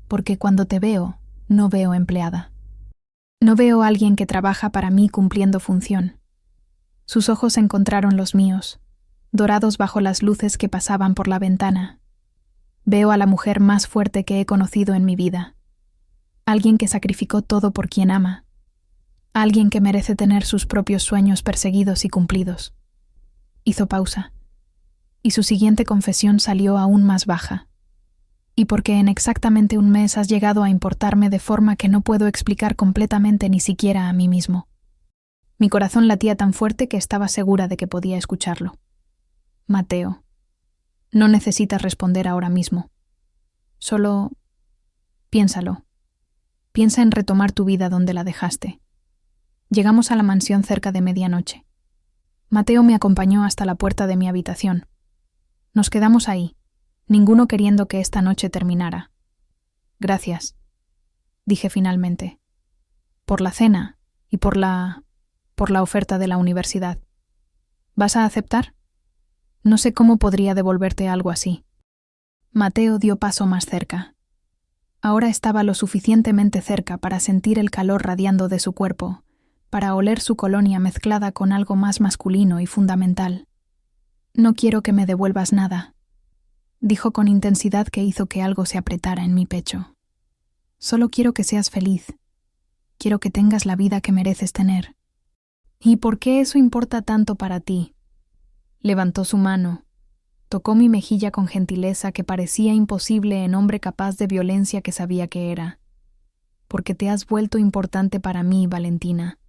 porque cuando te veo, no veo empleada. No veo a alguien que trabaja para mí cumpliendo función. Sus ojos encontraron los míos, dorados bajo las luces que pasaban por la ventana. Veo a la mujer más fuerte que he conocido en mi vida. Alguien que sacrificó todo por quien ama. Alguien que merece tener sus propios sueños perseguidos y cumplidos. Hizo pausa, y su siguiente confesión salió aún más baja. Y porque en exactamente un mes has llegado a importarme de forma que no puedo explicar completamente ni siquiera a mí mismo. Mi corazón latía tan fuerte que estaba segura de que podía escucharlo. Mateo, no necesitas responder ahora mismo. Solo piénsalo. Piensa en retomar tu vida donde la dejaste. Llegamos a la mansión cerca de medianoche. Mateo me acompañó hasta la puerta de mi habitación. Nos quedamos ahí, ninguno queriendo que esta noche terminara. Gracias, dije finalmente, por la cena y por la oferta de la universidad. ¿Vas a aceptar? No sé cómo podría devolverte algo así. Mateo dio paso más cerca. Ahora estaba lo suficientemente cerca para sentir el calor radiando de su cuerpo, para oler su colonia mezclada con algo más masculino y fundamental. No quiero que me devuelvas nada, dijo con intensidad que hizo que algo se apretara en mi pecho. Solo quiero que seas feliz. Quiero que tengas la vida que mereces tener. ¿Y por qué eso importa tanto para ti? Levantó su mano. Tocó mi mejilla con gentileza que parecía imposible en hombre capaz de violencia que sabía que era. Porque te has vuelto importante para mí, Valentina.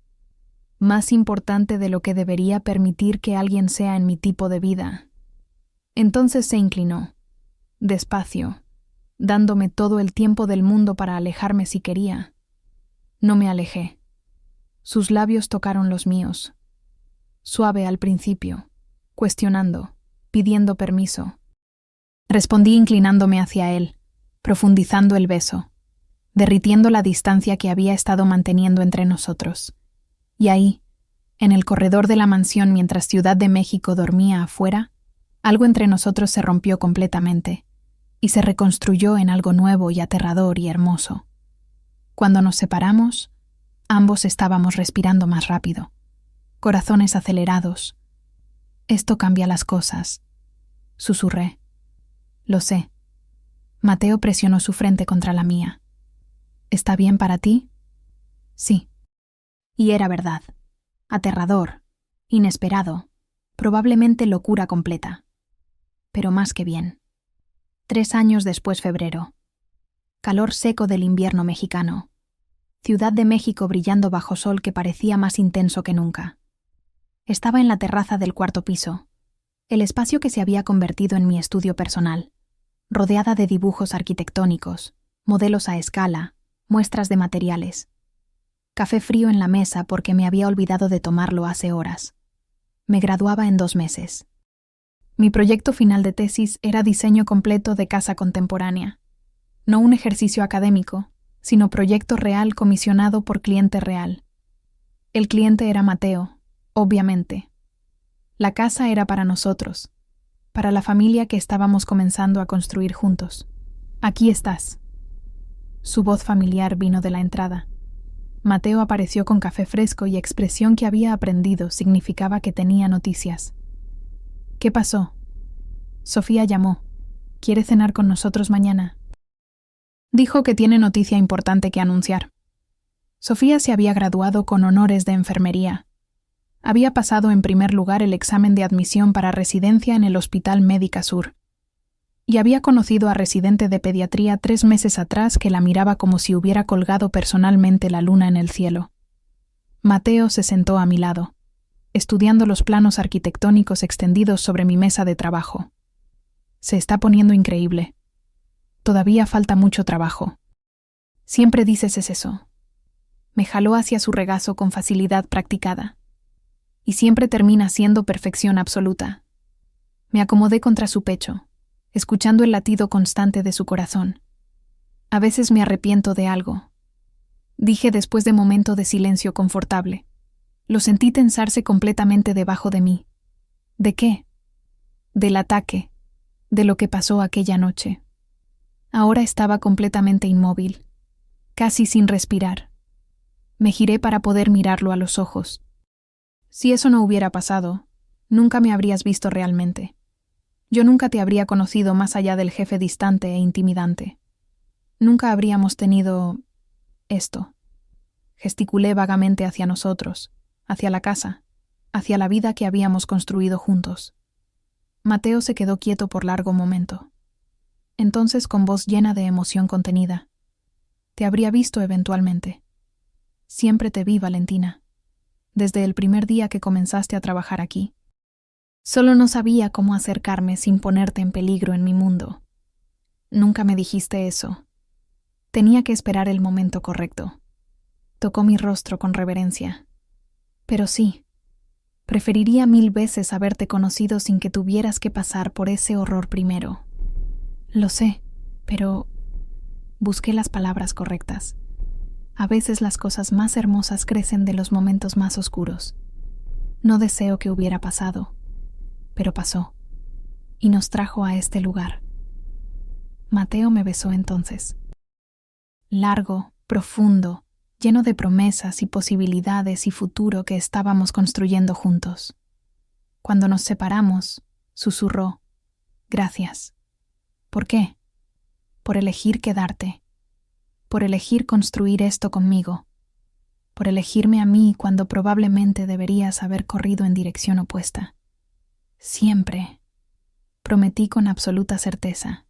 Más importante de lo que debería permitir que alguien sea en mi tipo de vida. Entonces se inclinó, despacio, dándome todo el tiempo del mundo para alejarme si quería. No me alejé. Sus labios tocaron los míos. Suave al principio, cuestionando, pidiendo permiso. Respondí inclinándome hacia él, profundizando el beso, derritiendo la distancia que había estado manteniendo entre nosotros. Y ahí, en el corredor de la mansión mientras Ciudad de México dormía afuera, algo entre nosotros se rompió completamente y se reconstruyó en algo nuevo y aterrador y hermoso. Cuando nos separamos, ambos estábamos respirando más rápido, corazones acelerados. Esto cambia las cosas, susurré. Lo sé. Mateo presionó su frente contra la mía. ¿Está bien para ti? Sí. Y era verdad. Aterrador, inesperado, probablemente locura completa. Pero más que bien. 3 años después febrero. Calor seco del invierno mexicano. Ciudad de México brillando bajo sol que parecía más intenso que nunca. Estaba en la terraza del 4º piso, el espacio que se había convertido en mi estudio personal, rodeada de dibujos arquitectónicos, modelos a escala, muestras de materiales. Café frío en la mesa porque me había olvidado de tomarlo hace horas. Me graduaba en 2 meses. Mi proyecto final de tesis era diseño completo de casa contemporánea. No un ejercicio académico, sino proyecto real comisionado por cliente real. El cliente era Mateo, obviamente. La casa era para nosotros, para la familia que estábamos comenzando a construir juntos. Aquí estás. Su voz familiar vino de la entrada. Mateo apareció con café fresco y expresión que había aprendido significaba que tenía noticias. ¿Qué pasó? Sofía llamó. ¿Quiere cenar con nosotros mañana? Dijo que tiene noticia importante que anunciar. Sofía se había graduado con honores de enfermería. Había pasado en primer lugar el examen de admisión para residencia en el Hospital Médica Sur. Y había conocido a residente de pediatría 3 meses atrás que la miraba como si hubiera colgado personalmente la luna en el cielo. Mateo se sentó a mi lado, estudiando los planos arquitectónicos extendidos sobre mi mesa de trabajo. Se está poniendo increíble. Todavía falta mucho trabajo. Siempre dices eso. Me jaló hacia su regazo con facilidad practicada. Y siempre termina siendo perfección absoluta. Me acomodé contra su pecho, escuchando el latido constante de su corazón. A veces me arrepiento de algo, dije después de momento de silencio confortable. Lo sentí tensarse completamente debajo de mí. ¿De qué? Del ataque, de lo que pasó aquella noche. Ahora estaba completamente inmóvil, casi sin respirar. Me giré para poder mirarlo a los ojos. Si eso no hubiera pasado, nunca me habrías visto realmente. Yo nunca te habría conocido más allá del jefe distante e intimidante. Nunca habríamos tenido esto. Gesticulé vagamente hacia nosotros, hacia la casa, hacia la vida que habíamos construido juntos. Mateo se quedó quieto por largo momento. Entonces, con voz llena de emoción contenida: te habría visto eventualmente. Siempre te vi, Valentina. Desde el primer día que comenzaste a trabajar aquí. Solo no sabía cómo acercarme sin ponerte en peligro en mi mundo. Nunca me dijiste eso. Tenía que esperar el momento correcto. Tocó mi rostro con reverencia. Pero sí, preferiría 1000 veces haberte conocido sin que tuvieras que pasar por ese horror primero. Lo sé, pero busqué las palabras correctas. A veces las cosas más hermosas crecen de los momentos más oscuros. No deseo que hubiera pasado, pero pasó, y nos trajo a este lugar. Mateo me besó entonces. Largo, profundo, lleno de promesas y posibilidades y futuro que estábamos construyendo juntos. Cuando nos separamos, susurró: gracias. ¿Por qué? Por elegir quedarte. Por elegir construir esto conmigo. Por elegirme a mí cuando probablemente deberías haber corrido en dirección opuesta. Siempre. Prometí con absoluta certeza.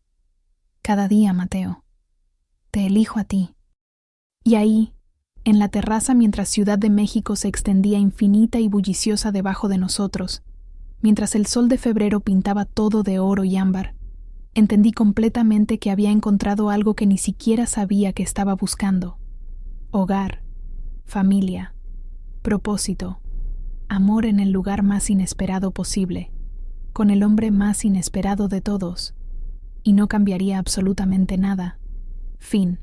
Cada día, Mateo. Te elijo a ti. Y ahí, en la terraza mientras Ciudad de México se extendía infinita y bulliciosa debajo de nosotros, mientras el sol de febrero pintaba todo de oro y ámbar, entendí completamente que había encontrado algo que ni siquiera sabía que estaba buscando. Hogar, familia, propósito, amor en el lugar más inesperado posible, con el hombre más inesperado de todos, y no cambiaría absolutamente nada. Fin.